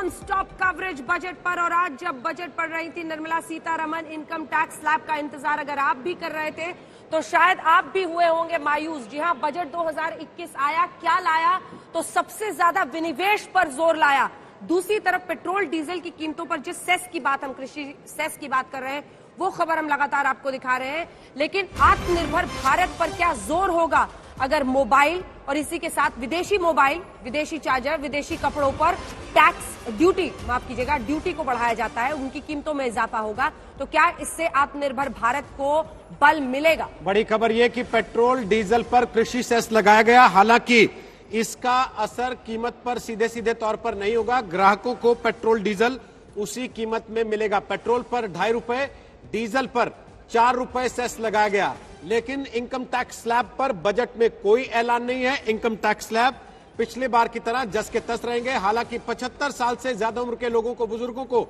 Non stop coverage budget पर। और आज जब बजट पढ़ रही थी Nirmala Sitharaman, income tax slab का इंतजार अगर आप भी कर रहे थे तो शायद आप भी हुए होंगे मायूस। जी हां, बजट 2021 आया, क्या लाया? तो सबसे ज्यादा विनिवेश पर जोर लाया। दूसरी तरफ पेट्रोल डीजल की कीमतों पर जिस सेस की बात, हम कृषि सेस की बात कर रहे हैं, वो खबर हम लगातार आपको दिखा रहे हैं। लेकिन आत्मनिर्भर भारत पर क्या जोर होगा अगर मोबाइल और इसी के साथ विदेशी मोबाइल, विदेशी चार्जर, विदेशी कपड़ों पर टैक्स ड्यूटी, माफ कीजिएगा, ड्यूटी को बढ़ाया जाता है, उनकी कीमतों में इजाफा होगा, तो क्या इससे आत्मनिर्भर भारत को बल मिलेगा? बड़ी खबर यह कि पेट्रोल डीजल पर कृषि सेस लगाया गया। हालांकि इसका असर कीमत पर सीधे सीधे तौर पर नहीं होगा। ग्राहकों को पेट्रोल डीजल उसी कीमत में मिलेगा। पेट्रोल पर 2.5 रुपए, डीजल पर 4 रुपए सेस लगाया गया। लेकिन इनकम टैक्स स्लैब पर बजट में कोई ऐलान नहीं है। इनकम टैक्स स्लैब पिछले बार की तरह जस के तस रहेंगे। हालांकि 75 साल से ज्यादा उम्र के लोगों को, बुजुर्गों को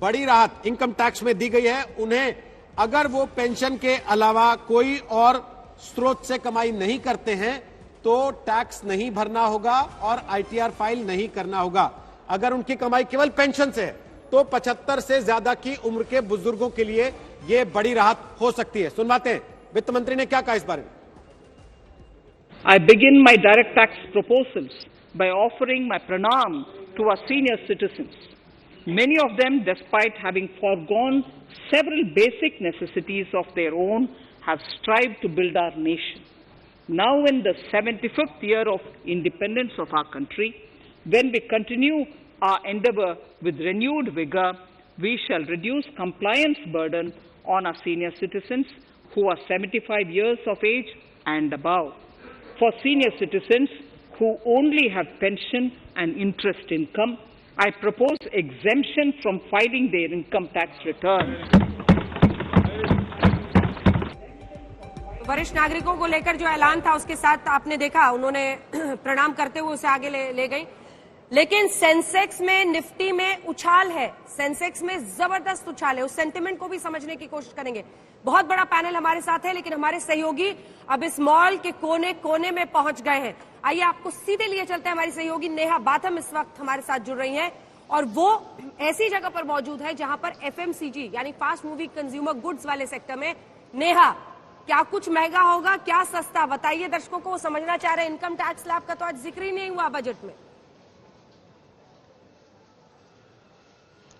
बड़ी राहत इनकम टैक्स में दी गई है। उन्हें अगर वो पेंशन के अलावा कोई और स्रोत से कमाई नहीं करते हैं तो टैक्स नहीं भरना होगा और आईटीआर फाइल नहीं करना होगा। अगर उनकी कमाई केवल पेंशन से है तो 75 से ज्यादा की उम्र के बुजुर्गों के लिए यह बड़ी राहत हो सकती है। सुनवाते हैं वित्त मंत्री ने क्या कहा इस बारे में। I begin my direct tax proposals by offering my pranam to our senior citizens. Many of them, despite having foregone several basic necessities of their own, have strived to build our nation. Now in the 75th year of independence of our country, when we continue our endeavor with renewed vigor, we shall reduce compliance burden on our senior citizens who are 75 years of age and above. For senior citizens who only have pension and interest income, I propose exemption from filing their income tax return. वरिष्ठ नागरिकों को लेकर जो ऐलान था उसके साथ आपने देखा उन्होंने प्रणाम करते हुए उसे आगे ले गई। लेकिन सेंसेक्स में, निफ्टी में उछाल है, सेंसेक्स में जबरदस्त उछाल है। उस सेंटिमेंट को भी समझने की कोशिश करेंगे। बहुत बड़ा पैनल हमारे साथ है, लेकिन हमारे सहयोगी अब इस मॉल के कोने कोने में पहुंच गए हैं। आइए आपको सीधे लिए चलते हैं। हमारी सहयोगी नेहा बाथम इस वक्त हमारे साथ जुड़ रही हैं और वो ऐसी जगह पर मौजूद है जहां पर एफएमसीजी यानी फास्ट मूविंग कंज्यूमर गुड्स वाले सेक्टर में। नेहा, क्या कुछ महंगा होगा, क्या सस्ता, बताइए दर्शकों को। वो समझना चाह रहे हैं इनकम टैक्स स्लैब का तो आज जिक्र ही नहीं हुआ बजट में।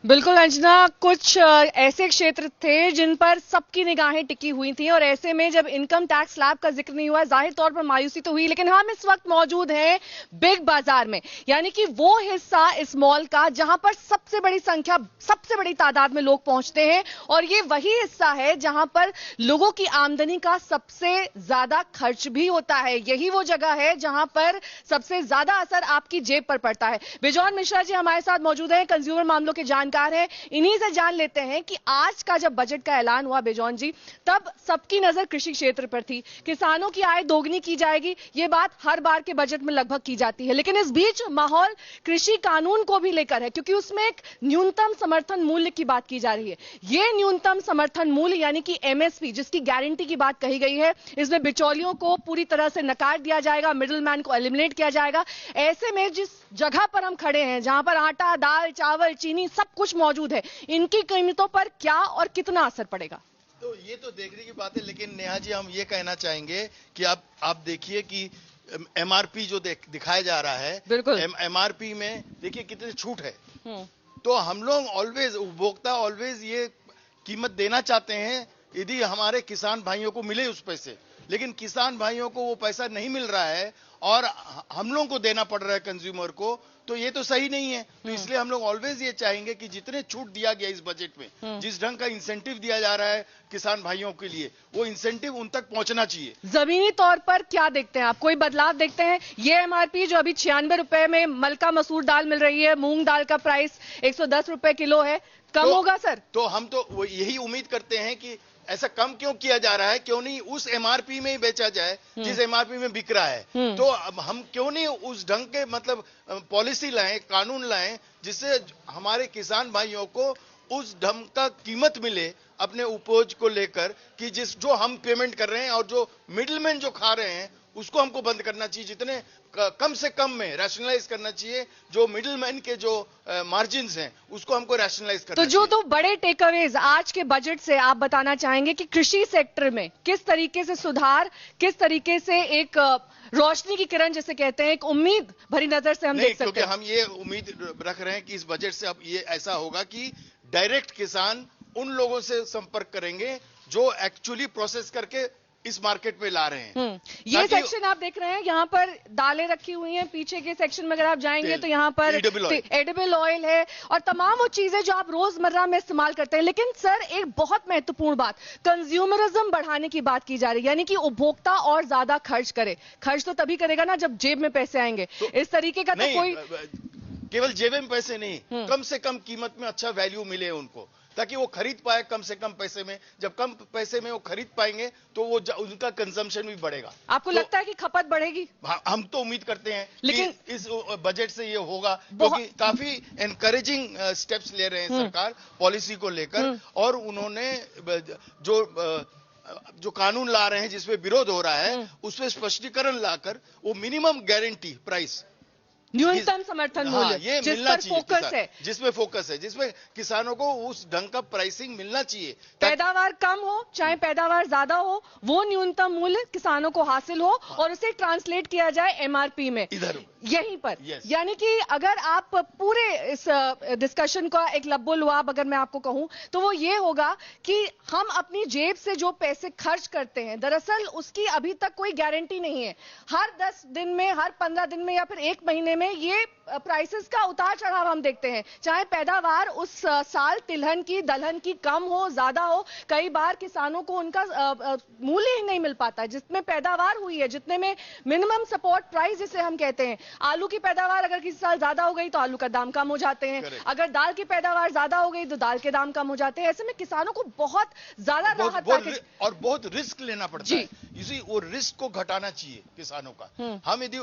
बिल्कुल अंजना, कुछ ऐसे क्षेत्र थे जिन पर सबकी निगाहें टिकी हुई थी और ऐसे में जब इनकम टैक्स स्लैब का जिक्र नहीं हुआ, जाहिर तौर पर मायूसी तो हुई। लेकिन हम इस वक्त मौजूद हैं बिग बाजार में, यानी कि वो हिस्सा इस मॉल का जहां पर सबसे बड़ी संख्या, सबसे बड़ी तादाद में लोग पहुंचते हैं और ये वही हिस्सा है जहां पर लोगों की आमदनी का सबसे ज्यादा खर्च भी होता है। यही वो जगह है जहां पर सबसे ज्यादा असर आपकी जेब पर पड़ता है। बिजौन मिश्रा जी हमारे साथ मौजूद हैं, कंज्यूमर मामलों के जानकार है। इन्हीं से जान लेते हैं कि आज का जब बजट का ऐलान हुआ बिजौन जी, तब सबकी नजर कृषि क्षेत्र पर थी। किसानों की आय दोगुनी की जाएगी, ये बात हर बार के बजट में लगभग की जाती है। लेकिन इस बीच माहौल कृषि कानून को भी लेकर है, क्योंकि उसमें एक न्यूनतम समर्थन मूल्य की बात की जा रही है। यह न्यूनतम समर्थन मूल्य यानी कि एमएसपी, जिसकी गारंटी की बात कही गई है, इसमें बिचौलियों को पूरी तरह से नकार दिया जाएगा, मिडिलमैन को एलिमिनेट किया जाएगा। ऐसे में जिस जगह पर हम खड़े हैं, जहां पर आटा, दाल, चावल, चीनी सब कुछ मौजूद है, इनकी कीमतों पर क्या और कितना असर पड़ेगा? तो ये तो देखने की बात है। लेकिन नेहा जी, हम ये कहना चाहेंगे कि आप देखिए कि एमआरपी जो दिखाया जा रहा है, बिल्कुल एमआरपी में देखिए कितनी छूट है। तो हम लोग ऑलवेज, उपभोक्ता ऑलवेज ये कीमत देना चाहते हैं यदि हमारे किसान भाइयों को मिले उस पैसे। लेकिन किसान भाइयों को वो पैसा नहीं मिल रहा है और हम लोगों को देना पड़ रहा है कंज्यूमर को, तो ये तो सही नहीं है। तो इसलिए हम लोग ऑलवेज ये चाहेंगे कि जितने छूट दिया गया इस बजट में, जिस ढंग का इंसेंटिव दिया जा रहा है किसान भाइयों के लिए, वो इंसेंटिव उन तक पहुंचना चाहिए। जमीनी तौर पर क्या देखते हैं आप, कोई बदलाव देखते हैं? ये एमआरपी जो अभी 96 रुपए में मलका मसूर दाल मिल रही है, मूंग दाल का प्राइस 110 रुपए किलो है, कम होगा सर? तो हम तो यही उम्मीद करते हैं कि ऐसा कम क्यों किया जा रहा है, क्यों नहीं उस एमआरपी में ही बेचा जाए जिस एमआरपी में बिक रहा है। तो अब हम क्यों नहीं उस ढंग के मतलब पॉलिसी लाएं, कानून लाएं, जिससे हमारे किसान भाइयों को उस ढंग का कीमत मिले अपने उपज को लेकर, कि जो हम पेमेंट कर रहे हैं और जो मिडिलमैन जो खा रहे हैं उसको हमको बंद करना चाहिए, जितने कम से कम में रैशनलाइज करना चाहिए। जो मिडिल मैन के जो मार्जिन हैं उसको हमको रैशनलाइज करना तो जो चाहिए। दो बड़े टेकअवेज आज के बजट से आप बताना चाहेंगे कि कृषि सेक्टर में किस तरीके से सुधार, किस तरीके से एक रोशनी की किरण जिसे कहते हैं, एक उम्मीद भरी नजर से हम देख सकते क्योंकि हैं? हम ये उम्मीद रख रहे हैं कि इस बजट से अब ये ऐसा होगा कि डायरेक्ट किसान उन लोगों से संपर्क करेंगे जो एक्चुअली प्रोसेस करके इस मार्केट में ला रहे हैं। ये सेक्शन आप देख रहे हैं, यहाँ पर दालें रखी हुई हैं। पीछे के सेक्शन में अगर आप जाएंगे तो यहाँ पर एडिबल ऑयल है और तमाम वो चीजें जो आप रोजमर्रा में इस्तेमाल करते हैं। लेकिन सर, एक बहुत महत्वपूर्ण बात, कंज्यूमरिज्म बढ़ाने की बात की जा रही है, यानी कि उपभोक्ता और ज्यादा खर्च करे। खर्च तो तभी करेगा ना जब जेब में पैसे आएंगे। इस तरीके का तो कोई केवल जेब में पैसे नहीं, कम से कम कीमत में अच्छा वैल्यू मिले उनको, ताकि वो खरीद पाए कम से कम पैसे में। जब कम पैसे में वो खरीद पाएंगे तो वो उनका कंजम्पशन भी बढ़ेगा। आपको लगता है कि खपत बढ़ेगी? हम तो उम्मीद करते हैं लेकिन कि इस बजट से ये होगा, क्योंकि काफी एनकरेजिंग स्टेप्स ले रहे हैं सरकार पॉलिसी को लेकर। और उन्होंने जो कानून ला रहे हैं जिसमें विरोध हो रहा है उसमें स्पष्टीकरण लाकर वो मिनिमम गारंटी प्राइस, न्यूनतम समर्थन मूल्य, ये जिस मिलना पर चाहिए, फोकस है, जिसमें किसानों को उस ढंग का प्राइसिंग मिलना चाहिए। पैदावार कम हो चाहे पैदावार ज्यादा हो, वो न्यूनतम मूल्य किसानों को हासिल हो और उसे ट्रांसलेट किया जाए एमआरपी में इधर यहीं पर। यानी कि अगर आप पूरे इस डिस्कशन का एक लब्बो लुआब अगर मैं आपको कहूं तो वो ये होगा कि हम अपनी जेब से जो पैसे खर्च करते हैं, दरअसल उसकी अभी तक कोई गारंटी नहीं है। हर 10 दिन में, हर 15 दिन में या फिर 1 महीने में ये प्राइसेस का उतार चढ़ाव हम देखते हैं। चाहे पैदावार उस साल तिलहन की दलहन की कम हो ज्यादा हो, कई बार किसानों को उनका मूल्य ही नहीं मिल पाता है जितने पैदावार हुई है, जितने में मिनिमम सपोर्ट प्राइस जिसे हम कहते हैं। आलू की पैदावार अगर किसी साल ज्यादा हो गई तो आलू का दाम कम हो जाते हैं, अगर दाल की पैदावार ज्यादा हो गई तो दाल के दाम कम हो जाते हैं। ऐसे में किसानों को बहुत ज्यादा राहत और बहुत रिस्क लेना पड़ता है। इसी वो रिस्क को घटाना चाहिए किसानों का। हम यदि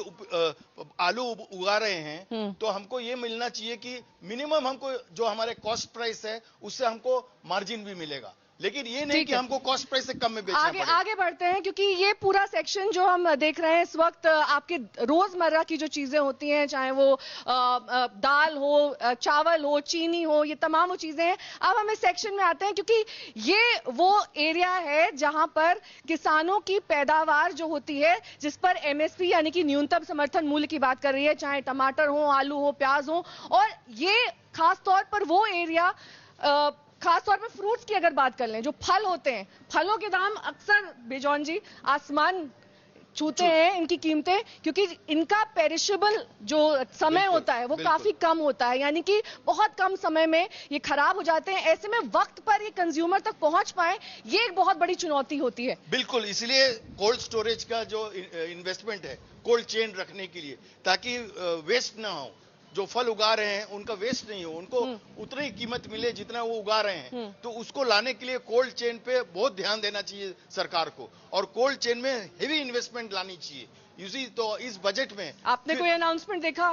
आलू उगा रहे हैं तो हमको ये मिलना चाहिए कि मिनिमम हमको जो हमारे कॉस्ट प्राइस है उससे हमको मार्जिन भी मिलेगा, लेकिन ये नहीं कि हमको कॉस्ट प्राइस से कम में बेचना पड़े। आगे बढ़ते हैं, क्योंकि ये पूरा सेक्शन जो हम देख रहे हैं इस वक्त आपके रोजमर्रा की जो चीजें होती हैं, चाहे वो दाल हो, चावल हो, चीनी हो, ये तमाम वो चीजें हैं। अब हम इस सेक्शन में आते हैं क्योंकि ये वो एरिया है जहां पर किसानों की पैदावार जो होती है, जिस पर एमएसपी यानी कि न्यूनतम समर्थन मूल्य की बात कर रही है, चाहे टमाटर हो, आलू हो, प्याज हो। और ये खासतौर पर वो एरिया, खासतौर पर फ्रूट्स की अगर बात कर लें, जो फल होते हैं, फलों के दाम अक्सर बेजॉन जी आसमान छूते हैं इनकी कीमतें, क्योंकि इनका पेरिशेबल जो समय होता है वो काफी कम होता है, यानी कि बहुत कम समय में ये खराब हो जाते हैं। ऐसे में वक्त पर ये कंज्यूमर तक पहुंच पाए, ये एक बहुत बड़ी चुनौती होती है। बिल्कुल, इसलिए कोल्ड स्टोरेज का जो इन्वेस्टमेंट है कोल्ड चेन रखने के लिए, ताकि वेस्ट ना हो। जो फल उगा रहे हैं उनका वेस्ट नहीं हो, उनको उतनी कीमत मिले जितना वो उगा रहे हैं। तो उसको लाने के लिए कोल्ड चेन पे बहुत ध्यान देना चाहिए सरकार को, और कोल्ड चेन में हेवी इन्वेस्टमेंट लानी चाहिए। इसी तो इस बजट में आपने कोई अनाउंसमेंट देखा?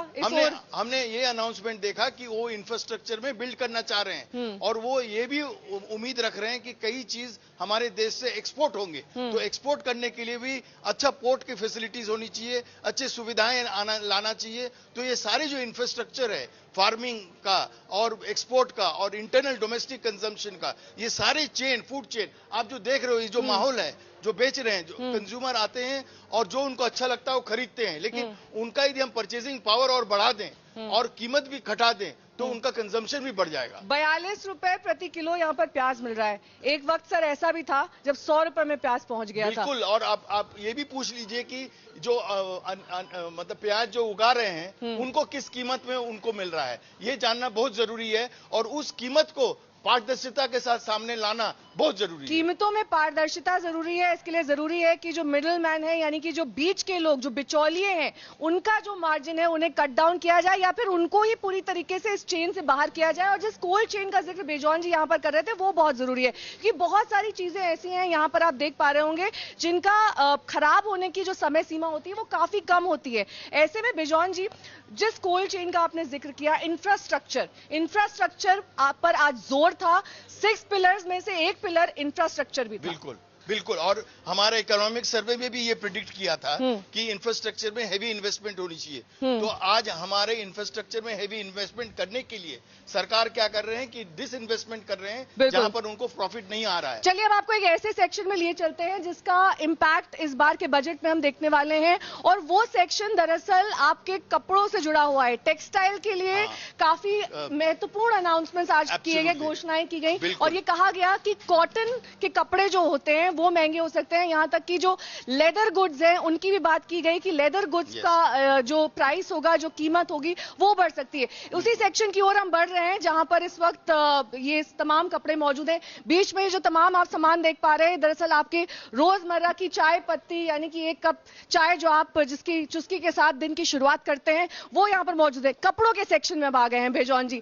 हमने ये अनाउंसमेंट देखा कि वो इंफ्रास्ट्रक्चर में बिल्ड करना चाह रहे हैं, और वो ये भी उम्मीद रख रहे हैं कि कई चीज हमारे देश से एक्सपोर्ट होंगे। तो एक्सपोर्ट करने के लिए भी अच्छा पोर्ट की फैसिलिटीज होनी चाहिए, अच्छी सुविधाएं लाना चाहिए। तो ये सारे जो इंफ्रास्ट्रक्चर है फार्मिंग का और एक्सपोर्ट का और इंटरनल डोमेस्टिक कंजम्पशन का, ये सारे चेन, फूड चेन आप जो देख रहे हो, ये जो माहौल है, जो बेच रहे हैं, जो कंज्यूमर आते हैं और जो उनको अच्छा लगता है वो खरीदते हैं, लेकिन उनका यदि हम परचेजिंग पावर और बढ़ा दें और कीमत भी घटा दें तो उनका कंजम्पशन भी बढ़ जाएगा। 42 रुपए प्रति किलो यहाँ पर प्याज मिल रहा है। एक वक्त सर ऐसा भी था जब 100 रुपए में प्याज पहुंच गया था। बिल्कुल, और आप ये भी पूछ लीजिए कि जो मतलब प्याज जो उगा रहे हैं उनको किस कीमत में उनको मिल रहा है, ये जानना बहुत जरूरी है। और उस कीमत को पारदर्शिता के साथ सामने लाना बहुत जरूरी है। कीमतों में पारदर्शिता जरूरी है। इसके लिए जरूरी है कि जो मिडिल मैन है, यानी कि जो बीच के लोग, जो बिचौलिए हैं, उनका जो मार्जिन है उन्हें कट डाउन किया जाए या फिर उनको ही पूरी तरीके से इस चेन से बाहर किया जाए। और जिस कोल्ड चेन का जिक्र बेजॉन जी यहाँ पर कर रहे थे वो बहुत जरूरी है, कि बहुत सारी चीजें ऐसी हैं यहाँ पर आप देख पा रहे होंगे जिनका खराब होने की जो समय सीमा होती है वो काफी कम होती है। ऐसे में बेजॉन जी, जिस कोल्ड चेन का आपने जिक्र किया, इंफ्रास्ट्रक्चर आप पर आज जोर था। 6 पिलर्स में से एक पिलर इंफ्रास्ट्रक्चर भी था। बिल्कुल, बिल्कुल, और हमारा इकोनॉमिक सर्वे में भी ये प्रिडिक्ट किया था कि इंफ्रास्ट्रक्चर में हेवी इन्वेस्टमेंट होनी चाहिए। तो आज हमारे इंफ्रास्ट्रक्चर में हेवी इन्वेस्टमेंट करने के लिए सरकार क्या कर रहे हैं कि डिस इन्वेस्टमेंट कर रहे हैं जहां पर उनको प्रॉफिट नहीं आ रहा है। चलिए अब आपको एक ऐसे सेक्शन में लिए चलते हैं जिसका इम्पैक्ट इस बार के बजट में हम देखने वाले हैं, और वो सेक्शन दरअसल आपके कपड़ों से जुड़ा हुआ है। टेक्सटाइल के लिए काफी महत्वपूर्ण अनाउंसमेंट आज किए गए, घोषणाएं की गई, और ये कहा गया कि कॉटन के कपड़े जो होते हैं वो महंगे हो सकते हैं। यहां तक कि जो लेदर गुड्स हैं उनकी भी बात की गई कि लेदर गुड्स का जो प्राइस होगा, जो कीमत होगी, वो बढ़ सकती है। उसी सेक्शन की ओर हम बढ़ रहे हैं जहां पर इस वक्त ये तमाम कपड़े मौजूद हैं। बीच में जो तमाम आप सामान देख पा रहे हैं दरअसल आपके रोजमर्रा की चाय पत्ती, यानी कि एक कप चाय जो आप जिसकी चुस्की के साथ दिन की शुरुआत करते हैं, वो यहां पर मौजूद है। कपड़ों के सेक्शन में अब आ गए हैं बेजौन जी।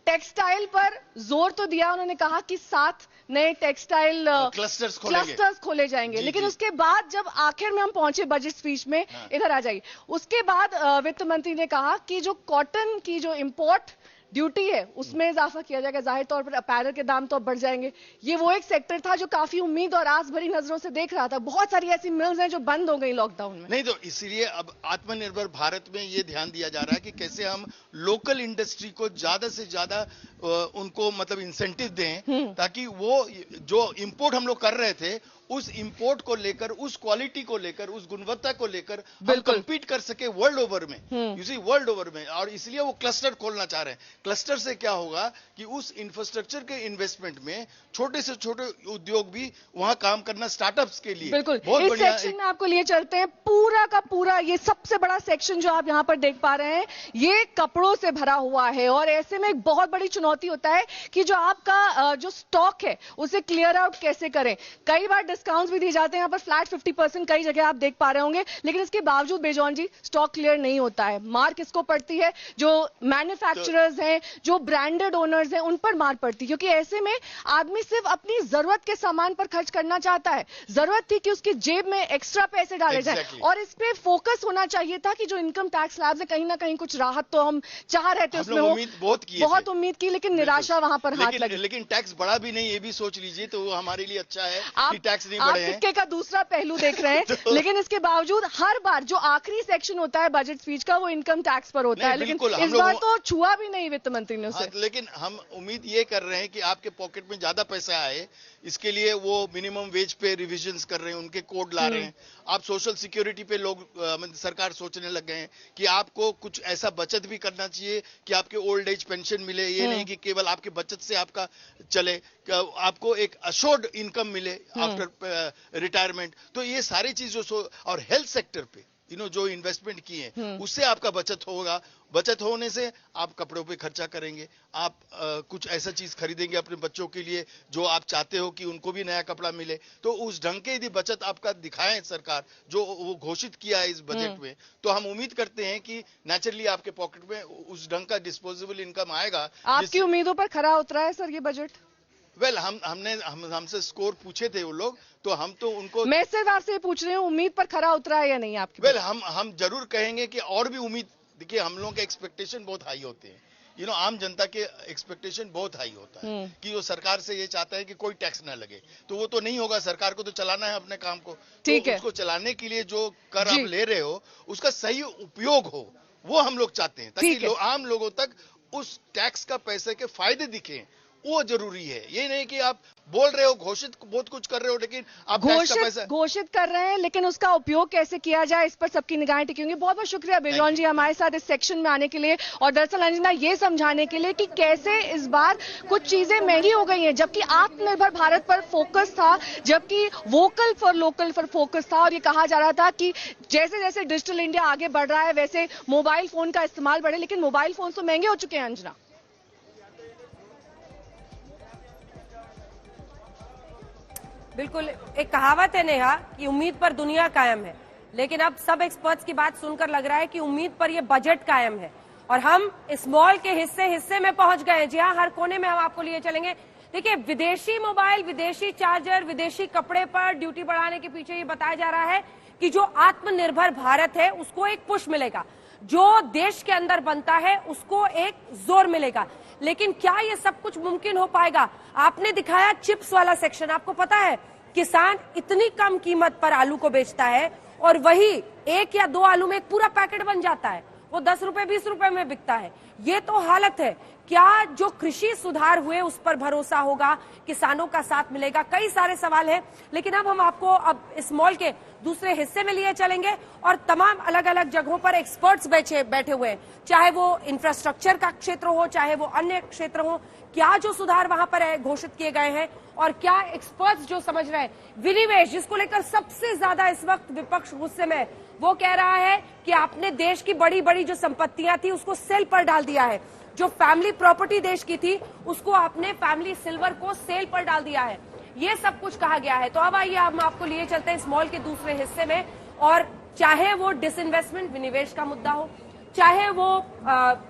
टेक्सटाइल पर जोर तो दिया उन्होंने, कहा कि 7 नए टेक्सटाइल क्लस्टर्स खोले जाएंगे, लेकिन उसके बाद जब आखिर में हम पहुंचे बजट स्पीच में, इधर आ जाइए, उसके बाद वित्त मंत्री ने कहा कि जो कॉटन की जो इंपोर्ट ड्यूटी है उसमें इजाफा किया जाएगा। जाहिर तौर पर अपैरल के दाम तो अब बढ़ जाएंगे। ये वो एक सेक्टर था जो काफी उम्मीद और आस भरी नजरों से देख रहा था। बहुत सारी ऐसी मिल्स हैं जो बंद हो गई लॉकडाउन में। नहीं, तो इसीलिए अब आत्मनिर्भर भारत में ये ध्यान दिया जा रहा है कि कैसे हम लोकल इंडस्ट्री को ज्यादा से ज्यादा उनको मतलब इंसेंटिव दें, ताकि वो जो इंपोर्ट हम लोग कर रहे थे उस इंपोर्ट को लेकर, उस क्वालिटी को लेकर, उस गुणवत्ता को लेकर हम कम्पीट कर सके वर्ल्ड ओवर में, यू सी वर्ल्ड ओवर में। और इसलिए वो क्लस्टर खोलना चाह रहे हैं। क्लस्टर से क्या होगा कि उस इंफ्रास्ट्रक्चर के इन्वेस्टमेंट में छोटे से छोटे उद्योग भी वहां काम करना, स्टार्टअप्स के लिए बिल्कुल। बहुत इस बढ़िया सेक्शन में आपको लिए चलते हैं। पूरा का पूरा ये सबसे बड़ा सेक्शन जो आप यहां पर देख पा रहे हैं, ये कपड़ों से भरा हुआ है, और ऐसे में एक बहुत बड़ी चुनौती होता है कि जो आपका जो स्टॉक है उसे क्लियर आउट कैसे करें। कई बार डिस्काउंट्स भी दिए जाते हैं, यहाँ पर फ्लैट 50% कई जगह आप देख पा रहे होंगे, लेकिन इसके बावजूद बेजौन जी स्टॉक क्लियर नहीं होता है। मार किसको पड़ती है? जो मैन्युफैक्चरर्स हैं, जो ब्रांडेड ओनर्स हैं, उन पर मार पड़ती है, क्योंकि ऐसे में आदमी सिर्फ अपनी जरूरत के सामान पर खर्च करना चाहता है। जरूरत थी कि उसकी जेब में एक्स्ट्रा पैसे डाले जाए, और इस पे फोकस होना चाहिए था कि जो इनकम टैक्स स्लैब से कहीं ना कहीं कुछ राहत तो हम चाह रहे थे उसमें, बहुत उम्मीद की, लेकिन निराशा वहां पर हाथ लगी। लेकिन टैक्स बढ़ा भी नहीं, ये भी सोच लीजिए, तो वो हमारे लिए अच्छा है कि टैक्स नहीं बढ़े हैं। सिक्के का दूसरा पहलू देख रहे हैं। लेकिन इसके बावजूद हर बार जो आखिरी सेक्शन होता है बजट स्पीच का, वो इनकम टैक्स पर होता है, लेकिन इस बार तो छुआ भी नहीं वित्त मंत्री ने उसे। लेकिन हम उम्मीद ये कर रहे हैं कि आपके पॉकेट में ज्यादा पैसा आए, इसके लिए वो मिनिमम वेज पे रिविजन्स कर रहे हैं, उनके कोड ला रहे हैं। आप सोशल सिक्योरिटी पे लोग सरकार सोचने लग गए हैं कि आपको कुछ ऐसा बचत भी करना चाहिए कि आपके ओल्ड एज पेंशन मिले। ये नहीं कि केवल आपके बचत से आपका चले, आपको एक अश्योर्ड इनकम मिले आफ्टर रिटायरमेंट। तो ये सारी चीजों, और हेल्थ सेक्टर पे जो इन्वेस्टमेंट किए उससे आपका बचत होगा। बचत होने से आप कपड़ों पे खर्चा करेंगे, आप कुछ ऐसा चीज खरीदेंगे अपने बच्चों के लिए जो आप चाहते हो कि उनको भी नया कपड़ा मिले। तो उस ढंग के यदि बचत आपका दिखाएं सरकार, जो वो घोषित किया है इस बजट में, तो हम उम्मीद करते हैं कि नेचुरली आपके पॉकेट में उस ढंग का डिस्पोजेबल इनकम आएगा। आपकी उम्मीदों पर खरा उतरा है सर ये बजट? वेल, हमसे स्कोर पूछे थे वो लोग, तो हम तो उनको, मैं सिर्फ आपसे पूछ रही हूँ उम्मीद पर खरा उतरा है या नहीं आपकी? वेल, हम जरूर कहेंगे कि और भी उम्मीद। देखिए, हम लोगों के एक्सपेक्टेशन बहुत हाई होते हैं, आम जनता के एक्सपेक्टेशन बहुत हाई होता है कि वो सरकार से ये चाहता है कि कोई टैक्स ना लगे। तो वो तो नहीं होगा, सरकार को तो चलाना है अपने काम को। ठीक है, उसको चलाने के लिए जो कर आप ले रहे हो उसका सही उपयोग हो, वो हम लोग चाहते हैं, ताकि आम लोगों तक उस टैक्स का पैसे के फायदे दिखे, वो जरूरी है। ये नहीं कि आप बोल रहे हो, घोषित बहुत कुछ कर रहे हो, लेकिन आप घोषित कर रहे हैं, लेकिन उसका उपयोग कैसे किया जाए इस पर सबकी निगाहें टिकी होंगी। बहुत बहुत शुक्रिया बेजौन जी हमारे साथ इस सेक्शन में आने के लिए, और दरअसल अंजना ये समझाने के लिए कि कैसे इस बार कुछ चीजें महंगी हो गई हैं, जबकि आत्मनिर्भर भारत पर फोकस था, जबकि वोकल फॉर लोकल पर फोकस था, और ये कहा जा रहा था कि जैसे जैसे डिजिटल इंडिया आगे बढ़ रहा है वैसे मोबाइल फोन का इस्तेमाल बढ़े, लेकिन मोबाइल फोन तो महंगे हो चुके हैं अंजना। बिल्कुल, एक कहावत है नेहा कि उम्मीद पर दुनिया कायम है, लेकिन अब सब एक्सपर्ट्स की बात सुनकर लग रहा है कि उम्मीद पर ये बजट कायम है, और हम इस मॉल के हिस्से में पहुंच गए हैं। जी हाँ, हर कोने में हम आपको लिए चलेंगे। देखिए, विदेशी मोबाइल, विदेशी चार्जर, विदेशी कपड़े पर ड्यूटी बढ़ाने के पीछे ये बताया जा रहा है कि जो आत्मनिर्भर भारत है उसको एक पुश मिलेगा, जो देश के अंदर बनता है उसको एक जोर मिलेगा। लेकिन क्या ये सब कुछ मुमकिन हो पाएगा? आपने दिखाया चिप्स वाला सेक्शन, आपको पता है किसान इतनी कम कीमत पर आलू को बेचता है और वही 1 या 2 आलू में एक पूरा पैकेट बन जाता है, वो 10 रुपए 20 रुपए में बिकता है। ये तो हालत है। क्या जो कृषि सुधार हुए उस पर भरोसा होगा, किसानों का साथ मिलेगा? कई सारे सवाल हैं, लेकिन अब हम आपको अब इस मॉल के दूसरे हिस्से में लिए चलेंगे और तमाम अलग अलग जगहों पर एक्सपर्ट्स बैठे हुए हैं, चाहे वो इंफ्रास्ट्रक्चर का क्षेत्र हो, चाहे वो अन्य क्षेत्र हो। क्या जो सुधार वहां पर घोषित किए गए हैं और क्या एक्सपर्ट्स जो समझ रहे हैं, विनिवेश जिसको लेकर सबसे ज्यादा इस वक्त विपक्ष गुस्से में, वो कह रहा है कि आपने देश की बड़ी बड़ी जो संपत्तियां थी उसको सेल पर डाल दिया है, जो फैमिली प्रॉपर्टी देश की थी उसको आपने फैमिली सिल्वर को सेल पर डाल दिया है, ये सब कुछ कहा गया है। तो अब आइए हम आपको लिए चलते हैं इस मॉल के दूसरे हिस्से में, और चाहे वो डिसइन्वेस्टमेंट विनिवेश का मुद्दा हो, चाहे वो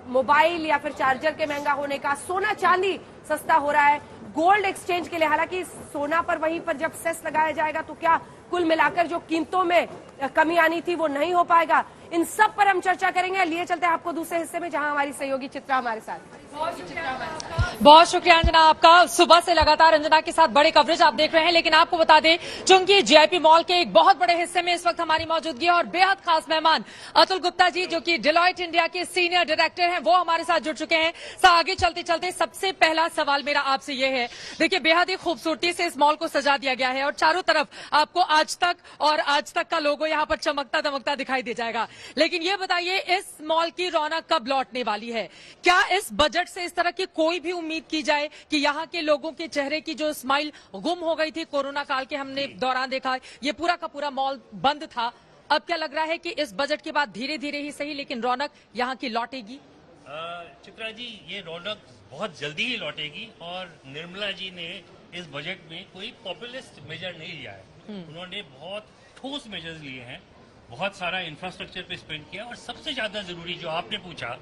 मोबाइल या फिर चार्जर के महंगा होने का, सोना चांदी सस्ता हो रहा है, गोल्ड एक्सचेंज के लिए, हालांकि सोना पर वहीं पर जब सेस लगाया जाएगा तो क्या कुल मिलाकर जो कीमतों में कमी आनी थी वो नहीं हो पाएगा, इन सब पर हम चर्चा करेंगे। लिए चलते हैं आपको दूसरे हिस्से में जहां हमारी सहयोगी चित्रा हमारे साथ। बहुत शुक्रिया अंजना आपका। सुबह से लगातार अंजना के साथ बड़े कवरेज आप देख रहे हैं, लेकिन आपको बता दें चूंकि जेआईपी मॉल के एक बहुत बड़े हिस्से में इस वक्त हमारी मौजूदगी है और बेहद खास मेहमान अतुल गुप्ता जी जो कि डिलॉयट इंडिया के सीनियर डायरेक्टर हैं, वो हमारे साथ जुड़ चुके हैं। आगे चलते चलते सबसे पहला सवाल मेरा आपसे ये है, देखिए बेहद ही खूबसूरती से इस मॉल को सजा दिया गया है और चारों तरफ आपको आज तक का लोगो यहाँ पर चमकता दमकता दिखाई दे जाएगा, लेकिन ये बताइए इस मॉल की रौनक कब लौटने वाली है? क्या इस बजट से इस तरह की कोई भी उम्मीद की जाए कि यहाँ के लोगों के चेहरे की जो स्माइल गुम हो गई थी कोरोना काल के हमने दौरान देखा, ये पूरा का पूरा मॉल बंद था, अब क्या लग रहा है कि इस बजट के बाद धीरे धीरे ही सही लेकिन रौनक यहाँ की लौटेगी? चित्रा जी, ये रौनक बहुत जल्दी ही लौटेगी और निर्मला जी ने इस बजट में कोई पॉपुलिस्ट मेजर नहीं लिया है। उन्होंने बहुत ठोस मेजर्स लिए हैं, बहुत सारा इंफ्रास्ट्रक्चर पे स्पेंड किया और सबसे ज्यादा जरूरी जो आपने पूछा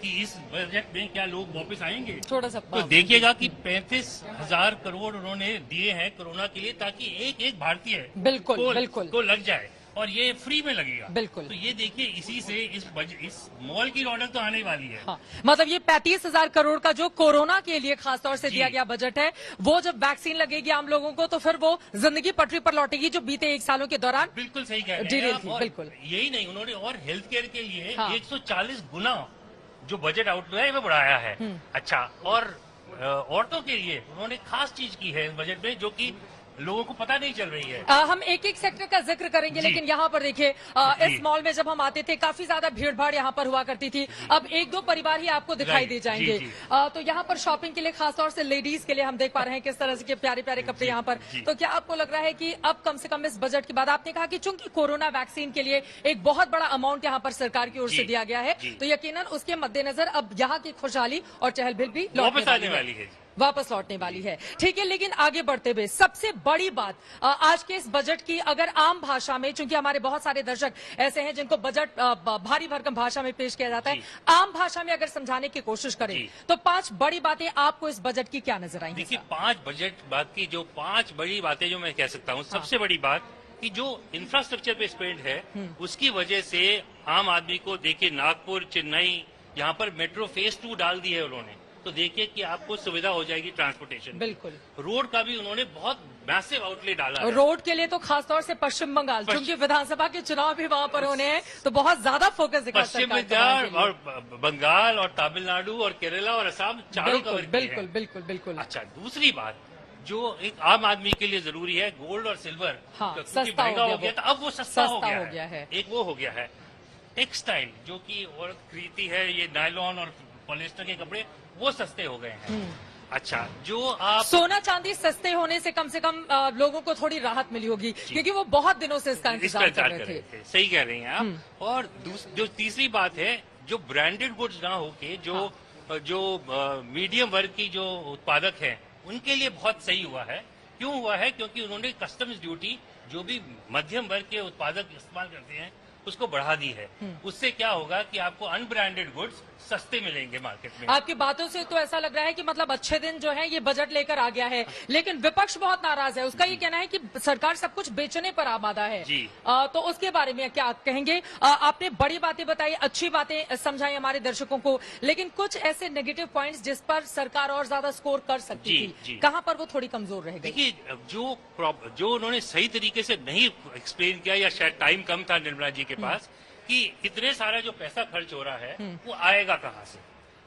कि इस बजट में क्या लोग वापस आएंगे, थोड़ा सा तो देखिएगा कि 35,000 करोड़ उन्होंने दिए हैं कोरोना के लिए ताकि एक एक भारतीय बिल्कुल को लग जाए और ये फ्री में लगेगा। बिल्कुल। तो ये देखिए इसी से इस मॉल की रौनक तो आने वाली है। हाँ, मतलब ये 35,000 करोड़ का जो कोरोना के लिए खासतौर से दिया गया बजट है, वो जब वैक्सीन लगेगी आम लोगों को तो फिर वो जिंदगी पटरी पर लौटेगी जो बीते 1 सालों के दौरान बिल्कुल सही कह रहे हैं आप। बिल्कुल यही नहीं, उन्होंने और हेल्थ केयर के लिए हाँ। 140 गुना जो बजट आउटले है वो बढ़ाया है। अच्छा, और औरतों के लिए उन्होंने खास चीज की है इस बजट में जो कि लोगों को पता नहीं चल रही है। हम एक एक सेक्टर का जिक्र करेंगे, लेकिन यहाँ पर देखिए इस मॉल में जब हम आते थे काफी ज्यादा भीड़ भाड़ यहाँ पर हुआ करती थी, अब 1-2 परिवार ही आपको दिखाई दे जाएंगे। तो यहाँ पर शॉपिंग के लिए खासतौर से लेडीज के लिए हम देख पा रहे हैं किस तरह के प्यारे प्यारे कपड़े यहाँ पर। तो क्या आपको लग रहा है कि अब कम से कम इस बजट के बाद, आपने कहा कि चूंकि कोरोना वैक्सीन के लिए एक बहुत बड़ा अमाउंट यहाँ पर सरकार की ओर से दिया गया है, तो यकीनन उसके मद्देनजर अब यहाँ की खुशहाली और चहल पहल भी वापस लौटने वाली है। ठीक है, लेकिन आगे बढ़ते हुए सबसे बड़ी बात आज के इस बजट की, अगर आम भाषा में, चूंकि हमारे बहुत सारे दर्शक ऐसे हैं जिनको बजट भारी भरकम भाषा में पेश किया जाता है, आम भाषा में अगर समझाने की कोशिश करें तो 5 बड़ी बातें आपको इस बजट की क्या नजर आई? देखिए 5 बजट बात की जो 5 बड़ी बातें जो मैं कह सकता हूँ, सबसे बड़ी बात कि जो इंफ्रास्ट्रक्चर पे स्पेंड है उसकी वजह से आम आदमी को, देखिए नागपुर, चेन्नई, यहाँ पर मेट्रो फेज 2 डाल दी है उन्होंने, तो देखिए कि आपको सुविधा हो जाएगी ट्रांसपोर्टेशन। बिल्कुल। रोड का भी उन्होंने बहुत मैसिव आउटले डाला है। रोड के लिए तो खासतौर से पश्चिम बंगाल, क्योंकि विधानसभा के चुनाव भी वहां पर होने हैं, तो बहुत ज्यादा फोकस दिखा पश्चिम बंगाल और बंगाल और तमिलनाडु और केरला और असम चारों कवर बिल्कुल बिल्कुल बिल्कुल। अच्छा, दूसरी बात जो एक आम आदमी के लिए जरूरी है, गोल्ड और सिल्वर, क्योंकि महंगा हो गया था, अब वो सस्ता हो गया है। एक वो हो गया है। टेक्सटाइल जो कि औरत खरीदती है, ये नायलॉन और पॉलिस्टर के कपड़े, वो सस्ते हो गए हैं। अच्छा, जो आप सोना चांदी सस्ते होने से कम लोगों को थोड़ी राहत मिली होगी, क्योंकि वो बहुत दिनों से इसका इंतजार कर रहे थे। सही कह रही हैं आप। और जो तीसरी बात है, जो ब्रांडेड गुड्स ना होके जो मीडियम वर्ग की जो उत्पादक हैं उनके लिए बहुत सही हुआ है। क्यों हुआ है? क्योंकि उन्होंने कस्टम्स ड्यूटी जो भी मध्यम वर्ग के उत्पादक इस्तेमाल करते हैं उसको बढ़ा दी है। उससे क्या होगा कि आपको अनब्रांडेड गुड्स सस्ते मिलेंगे मार्केट में। आपकी बातों से तो ऐसा लग रहा है कि मतलब अच्छे दिन जो है ये बजट लेकर आ गया है, लेकिन विपक्ष बहुत नाराज है। उसका ये कहना है कि सरकार सब कुछ बेचने पर आमादा है जी। तो उसके बारे में क्या कहेंगे? आपने बड़ी बातें बताई, अच्छी बातें समझाई हमारे दर्शकों को, लेकिन कुछ ऐसे नेगेटिव पॉइंट्स जिस पर सरकार और ज्यादा स्कोर कर सकती थी, कहां पर वो थोड़ी कमजोर रह गई? देखिए, जो उन्होंने सही तरीके से नहीं एक्सप्लेन किया, या शायद टाइम कम था निर्मला जी के पास, कि इतने सारा जो पैसा खर्च हो रहा है वो आएगा कहां से।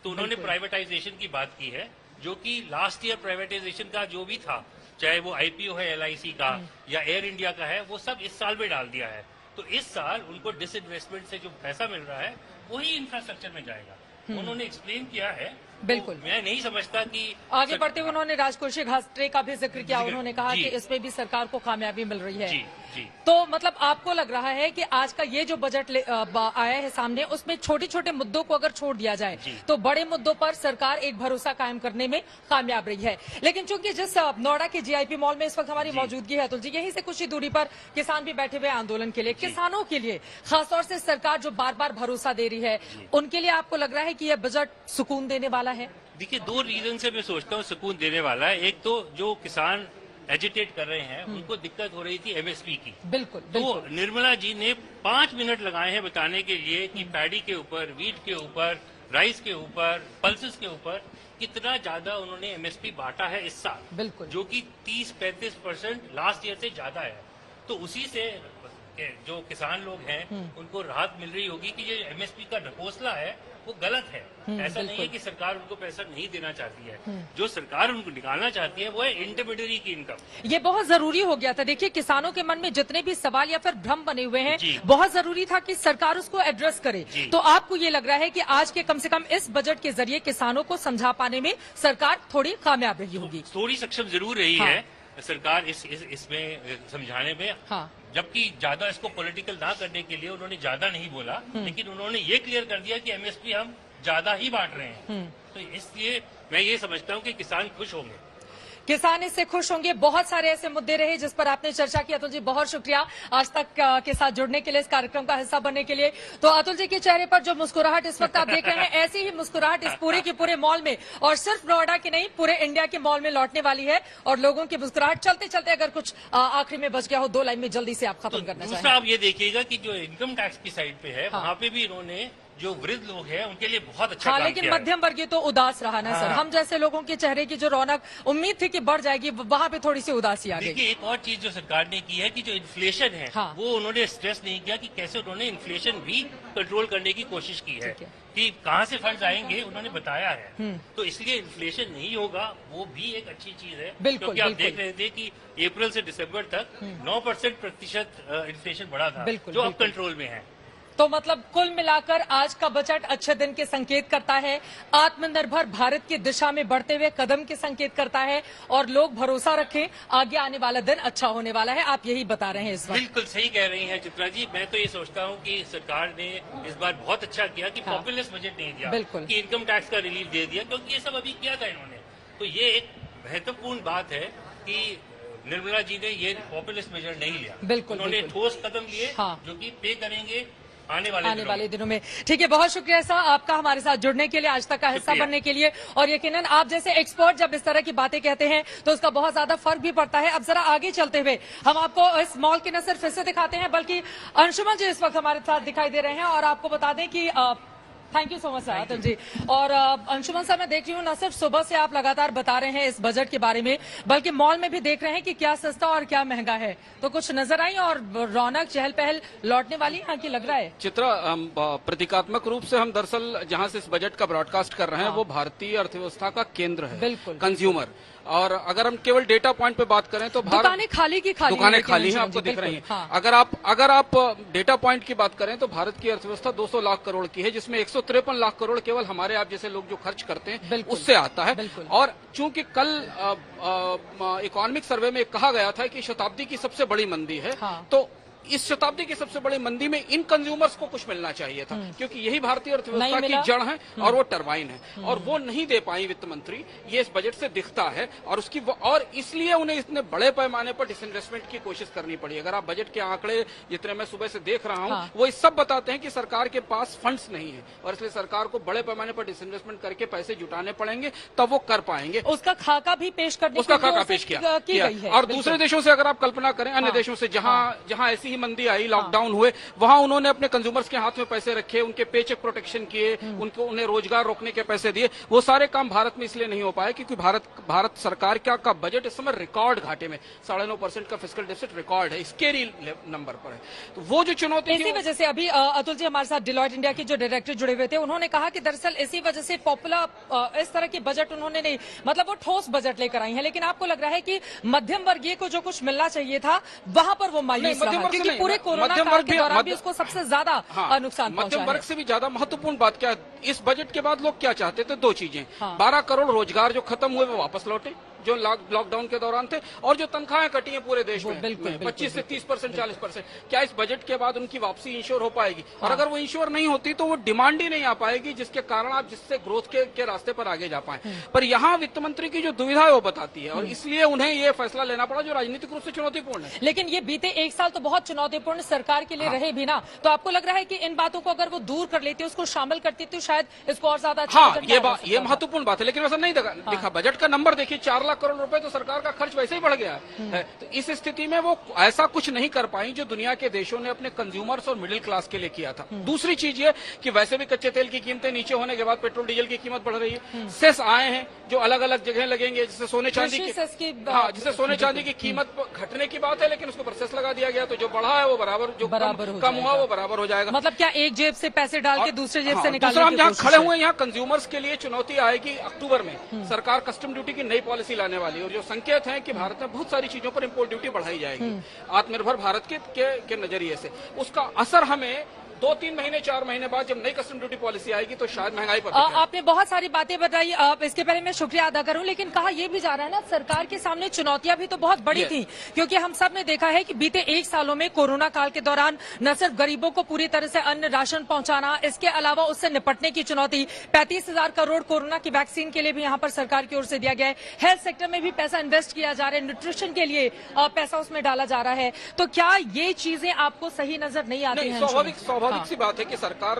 तो उन्होंने प्राइवेटाइजेशन की बात की है, जो कि लास्ट ईयर प्राइवेटाइजेशन का जो भी था, चाहे वो आईपीओ है LIC का या एयर इंडिया का है, वो सब इस साल में डाल दिया है। तो इस साल उनको डिसइन्वेस्टमेंट से जो पैसा मिल रहा है वही इंफ्रास्ट्रक्चर में जाएगा। उन्होंने एक्सप्लेन किया है। बिल्कुल। तो मैं नहीं समझता कि आगे बढ़ते हुए उन्होंने राजकोषीय घाटे का भी जिक्र किया। उन्होंने कहा कि इसमें भी सरकार को कामयाबी मिल रही है। जी। तो मतलब आपको लग रहा है कि आज का ये जो बजट आया है सामने, उसमें छोटे छोटे मुद्दों को अगर छोड़ दिया जाए तो बड़े मुद्दों पर सरकार एक भरोसा कायम करने में कामयाब रही है। लेकिन चूंकि जिस नोएडा के GIP मॉल में इस वक्त हमारी मौजूदगी है, अतुल जी, यहीं से कुछ ही दूरी पर किसान भी बैठे हुए आंदोलन के लिए, किसानों के लिए खासतौर से सरकार जो बार बार भरोसा दे रही है, उनके लिए आपको लग रहा है कि यह बजट सुकून देने वाला है? देखिए, 2 रीजन से मैं सोचता हूँ सुकून देने वाला है। एक तो जो किसान एजिटेट कर रहे हैं, उनको दिक्कत हो रही थी MSP की। बिल्कुल। तो निर्मला जी ने 5 मिनट लगाए हैं बताने के लिए कि पैडी के ऊपर, वीट के ऊपर, राइस के ऊपर, पल्सेस के ऊपर कितना ज्यादा उन्होंने MSP बांटा है इस साल। बिल्कुल। जो कि 30-35% लास्ट ईयर से ज्यादा है। तो उसी से जो किसान लोग हैं उनको राहत मिल रही होगी कि ये MSP का ढकोसला है वो गलत है। ऐसा नहीं है कि सरकार उनको पैसा नहीं देना चाहती है। जो सरकार उनको निकालना चाहती है वो है इंटरमीडियरी की इनकम। ये बहुत जरूरी हो गया था। देखिए, किसानों के मन में जितने भी सवाल या फिर भ्रम बने हुए हैं, बहुत जरूरी था कि सरकार उसको एड्रेस करे। तो आपको ये लग रहा है कि आज के कम से कम इस बजट के जरिए किसानों को समझा पाने में सरकार थोड़ी कामयाब रही होगी? थोड़ी सक्षम जरूर रही है सरकार इसमें समझाने में। जबकि ज्यादा इसको पॉलिटिकल ना करने के लिए उन्होंने ज्यादा नहीं बोला, लेकिन उन्होंने ये क्लियर कर दिया कि MSP हम ज्यादा ही बांट रहे हैं। तो इसलिए मैं ये समझता हूँ कि किसान खुश होंगे। किसान इससे खुश होंगे। बहुत सारे ऐसे मुद्दे रहे जिस पर आपने चर्चा की। अतुल जी, बहुत शुक्रिया आज तक के साथ जुड़ने के लिए, इस कार्यक्रम का हिस्सा बनने के लिए। तो अतुल जी के चेहरे पर जो मुस्कुराहट इस वक्त आप देख रहे हैं, ऐसी ही मुस्कुराहट इस पूरे के पूरे मॉल में, और सिर्फ नोएडा की नहीं, पूरे इंडिया के मॉल में लौटने वाली है। और लोगों की मुस्कुराहट चलते चलते अगर कुछ आखिरी में बच गया हो 2 लाइन में जल्दी से आप खत्म करना चाहिए। दूसरा आप ये देखिएगा कि जो इनकम टैक्स की साइड पे है, वहाँ पे भी इन्होंने जो वृद्ध लोग हैं उनके लिए बहुत अच्छा काम किया है। लेकिन मध्यम वर्गीय तो उदास रहा ना सर। हम जैसे लोगों के चेहरे की जो रौनक उम्मीद थी कि बढ़ जाएगी, वहाँ पे थोड़ी सी उदासी आ गई। देखिए, एक और चीज जो सरकार ने की है कि जो इन्फ्लेशन है वो उन्होंने स्ट्रेस नहीं किया कि कैसे उन्होंने इन्फ्लेशन भी कंट्रोल करने की कोशिश की है कि कहाँ से फंड आएंगे, उन्होंने बताया है। तो इसलिए इन्फ्लेशन नहीं होगा, वो भी एक अच्छी चीज है। क्योंकि आप देख रहे थे कि अप्रैल से दिसंबर तक 9% इन्फ्लेशन बढ़ा था, जो अब कंट्रोल में है। तो मतलब कुल मिलाकर आज का बजट अच्छे दिन के संकेत करता है, आत्मनिर्भर भारत की दिशा में बढ़ते हुए कदम के संकेत करता है, और लोग भरोसा रखें आगे आने वाला दिन अच्छा होने वाला है। आप यही बता रहे हैं इस वक्त। बिल्कुल सही कह रही हैं चित्रा जी। मैं तो ये सोचता हूँ कि सरकार ने इस बार बहुत अच्छा किया कि पॉपुलिस्ट बजट नहीं दिया, बिल्कुल, कि इनकम टैक्स का रिलीफ दे दिया, क्योंकि ये सब अभी किया था इन्होंने। तो ये एक महत्वपूर्ण बात है कि निर्मला जी ने ये पॉपुलिस्ट मेजर नहीं लिया। बिल्कुल, उन्होंने ठोस कदम लिए जो कि पे करेंगे आने वाले दिनों में। ठीक है, बहुत शुक्रिया साहब आपका हमारे साथ जुड़ने के लिए, आज तक का हिस्सा बनने के लिए। और यकीनन आप जैसे एक्सपर्ट जब इस तरह की बातें कहते हैं तो उसका बहुत ज्यादा फर्क भी पड़ता है। अब जरा आगे चलते हुए हम आपको इस मॉल के न सिर्फ फिर से दिखाते हैं, बल्कि अंशुमन जी इस वक्त हमारे साथ दिखाई दे रहे हैं। और आपको बता दें कि thank you so much sir Atul ji. और अंशुमन सर, मैं देख रही हूँ न सिर्फ सुबह से आप लगातार बता रहे हैं इस बजट के बारे में, बल्कि मॉल में भी देख रहे हैं कि क्या सस्ता और क्या महंगा है। तो कुछ नजर आई और रौनक चहल पहल लौटने वाली यहाँ की लग रहा है। चित्रा, प्रतीकात्मक रूप से हम दरअसल जहाँ से इस बजट का ब्रॉडकास्ट कर रहे हैं वो भारतीय अर्थव्यवस्था का केंद्र है, बिल्कुल, कंज्यूमर। और अगर हम केवल डेटा पॉइंट पे बात करें तो दुकानें खाली की खाली, दुकानें खाली हैं, आपको दिख रही हैं। अगर आप डेटा पॉइंट की बात करें तो भारत की अर्थव्यवस्था 200 लाख करोड़ की है, जिसमें 153 लाख करोड़ केवल हमारे आप जैसे लोग जो खर्च करते हैं उससे आता है। और चूंकि कल इकोनॉमिक सर्वे में कहा गया था कि शताब्दी की सबसे बड़ी मंदी है, तो इस शताब्दी की सबसे बड़ी मंदी में इन कंज्यूमर्स को कुछ मिलना चाहिए था, क्योंकि यही भारतीय अर्थव्यवस्था की जड़ है और वो टरबाइन है, और वो नहीं दे पाई वित्त मंत्री, ये इस बजट से दिखता है। और इसलिए उन्हें इतने बड़े पैमाने पर डिसइन्वेस्टमेंट की कोशिश करनी पड़ी। अगर आप बजट के आंकड़े जितने मैं सुबह से देख रहा हूं, वो इस सब बताते हैं कि सरकार के पास फंड्स नहीं है, और इसलिए सरकार को बड़े पैमाने पर डिसइन्वेस्टमेंट करके पैसे जुटाने पड़ेंगे, तब वो कर पाएंगे। उसका खाका भी पेश करने उसका खाका पेश किया। और दूसरे देशों से अगर आप कल्पना करें, अन्य देशों से जहां ऐसी ही मंदी आई, लॉकडाउन हुए, वहां उन्होंने अपने कंज्यूमर्स के हाथ में पैसे रखे, उनके पेचेक प्रोटेक्शन किए, उन्हें रोजगार रोकने के पैसे दिए। वो सारे काम भारत में इसलिए नहीं हो पाए क्योंकि भारत सरकार का बजट इस समय रिकॉर्ड घाटे में 9.5% का फिस्कल डेफिसिट रिकॉर्ड है, स्केरी नंबर पर है। तो वो जो चुनौती, इसी वजह से अभी अतुल जी हमारे साथ डिलॉयट इंडिया के जो डायरेक्टर जुड़े हुए थे, उन्होंने कहा कि दरअसल इसी वजह से पॉपुलर इस तरह की बजट उन्होंने नहीं, मतलब वो ठोस बजट लेकर आई है। लेकिन आपको लग रहा है कि मध्यम वर्गीय को जो कुछ मिलना चाहिए था वहां पर वो मायूस रहा, क्योंकि पूरे कोरोना काल के दौरान भी उसको सबसे ज्यादा नुकसान पहुंचा है। मध्यम वर्ग से भी ज्यादा महत्वपूर्ण बात क्या है, इस बजट के बाद लोग क्या चाहते थे? दो चीजें, 12 करोड़ रोजगार जो खत्म हुए वो वापस लौटे, जो लॉकडाउन के दौरान थे, और जो तनख्वाहें कटी हैं पूरे देश में 25 से 30%, 40%, क्या इस बजट के बाद उनकी वापसी इंश्योर हो पाएगी? और अगर वो इंश्योर नहीं होती तो वो डिमांड ही नहीं आ पाएगी, जिसके कारण आप जिससे ग्रोथ के रास्ते पर आगे जा पाए। पर यहाँ वित्त मंत्री की जो दुविधा है वो बताती है, और इसलिए उन्हें ये फैसला लेना पड़ा जो राजनीतिक रूप से चुनौतीपूर्ण है। लेकिन ये बीते एक साल तो बहुत चुनौतीपूर्ण सरकार के लिए रहे भी ना, तो आपको लग रहा है कि इन बातों को अगर वो दूर कर लेती, उसको शामिल करती, तो शायद इसको और ज्यादा ये महत्वपूर्ण बात है। लेकिन वैसा नहीं दिखा। बजट का नंबर देखिए, 4 लाख करोड़ रुपए तो सरकार का खर्च वैसे ही बढ़ गया है। तो इस स्थिति में वो ऐसा कुछ नहीं कर पाई जो दुनिया के देशों ने अपने कंज्यूमर्स और मिडिल क्लास के लिए किया था। दूसरी चीज ये कि वैसे भी कच्चे तेल की कीमतें नीचे होने के बाद पेट्रोल डीजल की कीमत बढ़ रही है। सेस आए हैं जो अलग अलग जगह लगेंगे, जिससे सोने चांदी की कीमत घटने की बात है, लेकिन उसके ऊपर सेस लगा दिया गया, तो जो बढ़ा है वो बराबर, जो कम हुआ वो बराबर हो जाएगा। मतलब क्या एक जेब से पैसे डाल के दूसरे जेब से निकालने की कोशिश है। जहाँ खड़े हुए यहाँ कंज्यूमर्स के लिए चुनौती आएगी। अक्टूबर में सरकार कस्टम ड्यूटी की नई पॉलिसी लाने वाली है, और जो संकेत है कि भारत में बहुत सारी चीजों पर इंपोर्ट ड्यूटी बढ़ाई जाएगी आत्मनिर्भर भारत के नजरिए से। उसका असर हमें 2-3 महीने 4 महीने बाद जब नई कस्टम ड्यूटी पॉलिसी आएगी तो शायद महंगाई पर आपने बहुत सारी बातें बताई, इसके पहले मैं शुक्रिया अदा करूं, लेकिन कहा यह भी जा रहा है ना, सरकार के सामने चुनौतियां भी तो बहुत बड़ी थी, क्योंकि हम सब ने देखा है कि बीते 1 सालों में कोरोना काल के दौरान न सिर्फ गरीबों को पूरी तरह से अन्न राशन पहुंचाना, इसके अलावा उससे निपटने की चुनौती, 35,000 करोड़ कोरोना की वैक्सीन के लिए भी यहाँ पर सरकार की ओर से दिया गया है। हेल्थ सेक्टर में भी पैसा इन्वेस्ट किया जा रहा है, न्यूट्रिशन के लिए पैसा उसमें डाला जा रहा है। तो क्या ये चीजें आपको सही नजर नहीं आती हैं? स्वाभाविक सी बात है कि सरकार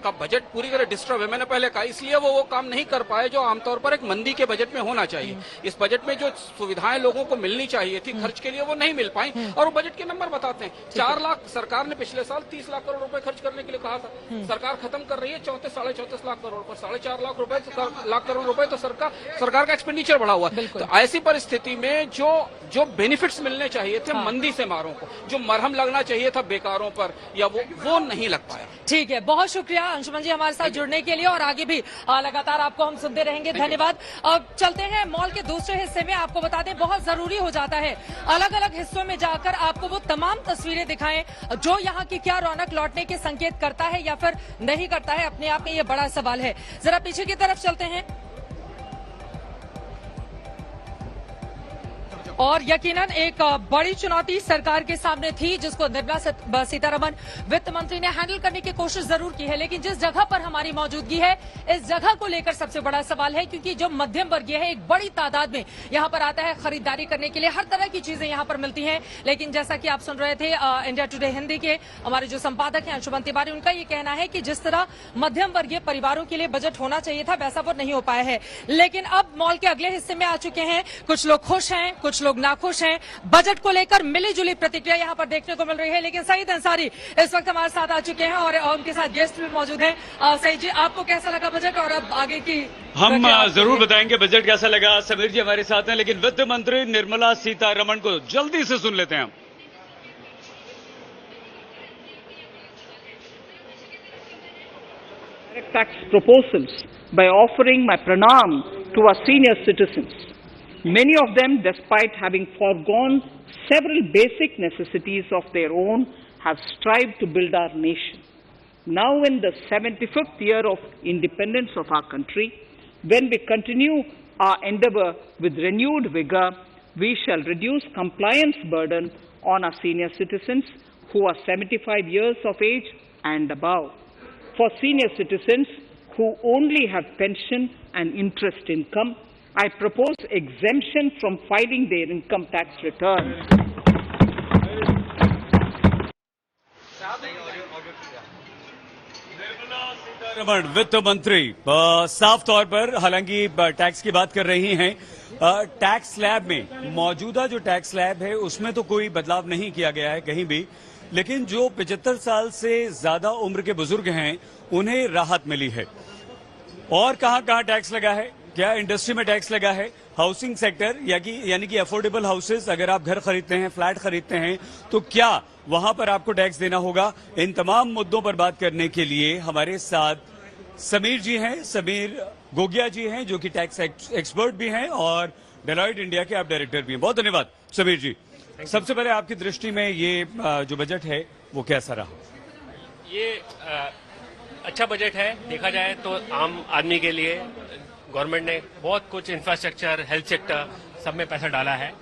का बजट पूरी तरह डिस्टर्ब है। मैंने पहले कहा, इसलिए वो काम नहीं कर पाए जो आमतौर पर एक मंदी के बजट में होना चाहिए। इस बजट में जो सुविधाएं लोगों को मिलनी चाहिए थी खर्च के लिए, वो नहीं मिल पाई, और वो बजट के नंबर बताते हैं। 4 लाख सरकार ने पिछले साल 30 लाख करोड़ रुपए खर्च करने के लिए कहा था, सरकार खत्म कर रही है 34-34.5 लाख करोड़ पर, 4.5 लाख करोड़ रुपए तो सरकार का एक्सपेंडिचर बढ़ा हुआ है। तो ऐसी परिस्थिति में जो बेनिफिट्स मिलने चाहिए थे मंदी से मारों को, जो मरहम लगना चाहिए था बेकारों पर, या वो नहीं लग पाया। ठीक है, बहुत शुक्रिया अंशुमन जी हमारे साथ जुड़ने के लिए, और आगे भी लगातार आपको हम सुनते रहेंगे। धन्यवाद। अब चलते हैं मॉल के दूसरे हिस्से में। आपको बता दें, बहुत जरूरी हो जाता है अलग अलग हिस्सों में जाकर आपको वो तमाम तस्वीरें दिखाएं जो यहाँ की क्या रौनक लौटने के संकेत करता है या फिर नहीं करता है। अपने आप में ये बड़ा सवाल है। जरा पीछे की तरफ चलते हैं। और यकीनन एक बड़ी चुनौती सरकार के सामने थी, जिसको निर्मला सीतारमण वित्त मंत्री ने हैंडल करने की कोशिश जरूर की है। लेकिन जिस जगह पर हमारी मौजूदगी है, इस जगह को लेकर सबसे बड़ा सवाल है, क्योंकि जो मध्यम वर्गीय है एक बड़ी तादाद में यहाँ पर आता है खरीदारी करने के लिए। हर तरह की चीजें यहाँ पर मिलती हैं। लेकिन जैसा कि आप सुन रहे थे, इंडिया टुडे हिंदी के हमारे जो संपादक हैं अंशुमन तिवारी, उनका ये कहना है कि जिस तरह मध्यम वर्गीय परिवारों के लिए बजट होना चाहिए था, वैसा वो नहीं हो पाया है। लेकिन अब मॉल के अगले हिस्से में आ चुके हैं। कुछ लोग खुश हैं, कुछ लोग नाखुश हैं। बजट को लेकर मिली जुली प्रतिक्रिया यहाँ पर देखने को मिल रही है। लेकिन सईद अंसारी इस वक्त हमारे साथ आ चुके हैं और उनके साथ गेस्ट भी मौजूद हैं। सईद जी, आपको कैसा लगा बजट, और अब आगे की हम जरूर बताएंगे बजट कैसा लगा। समीर जी हमारे साथ हैं, लेकिन वित्त मंत्री निर्मला सीतारमण को जल्दी से सुन लेते हैं हम। Tax proposals by offering my pranam to our senior citizens. Many of them, despite having foregone several basic necessities of their own, have strived to build our nation. Now in the 75th year of independence of our country, when we continue our endeavor with renewed vigor, we shall reduce compliance burden on our senior citizens who are 75 years of age and above. For senior citizens who only have pension and interest income, I propose exemption from filing their income tax return. रमण वित्त मंत्री साफ तौर पर हालांकि tax की बात कर रही हैं। टैक्स स्लैब में मौजूदा जो टैक्स स्लैब है उसमें तो कोई बदलाव नहीं किया गया है कहीं भी, लेकिन जो 75 साल से ज्यादा उम्र के बुजुर्ग हैं उन्हें राहत मिली है। और कहां टैक्स लगा है? क्या इंडस्ट्री में टैक्स लगा है? हाउसिंग सेक्टर यानी कि अफोर्डेबल हाउसेस, अगर आप घर खरीदते हैं, फ्लैट खरीदते हैं, तो क्या वहां पर आपको टैक्स देना होगा? इन तमाम मुद्दों पर बात करने के लिए हमारे साथ समीर जी हैं, समीर गोगिया जी हैं, जो कि टैक्स एक्सपर्ट भी हैं और डेलॉयट इंडिया के आप डायरेक्टर भी हैं। बहुत धन्यवाद समीर जी। सबसे पहले आपकी दृष्टि में ये जो बजट है वो कैसा रहा? ये अच्छा बजट है। देखा जाए तो आम आदमी के लिए गवर्नमेंट ने बहुत कुछ इंफ्रास्ट्रक्चर, हेल्थ सेक्टर सब में पैसा डाला है।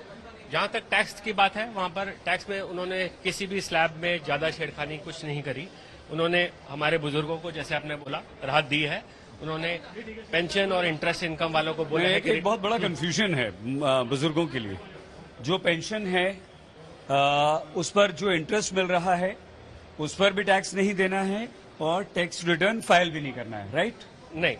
जहां तक टैक्स की बात है, वहां पर टैक्स में उन्होंने किसी भी स्लैब में ज्यादा छेड़खानी कुछ नहीं करी। उन्होंने हमारे बुजुर्गों को, जैसे आपने बोला, राहत दी है। उन्होंने पेंशन और इंटरेस्ट इनकम वालों को बोला है कि एक बहुत बड़ा कंफ्यूजन है बुजुर्गों के लिए। जो पेंशन है उस पर जो इंटरेस्ट मिल रहा है उस पर भी टैक्स नहीं देना है और टैक्स रिटर्न फाइल भी नहीं करना है, राइट? नहीं,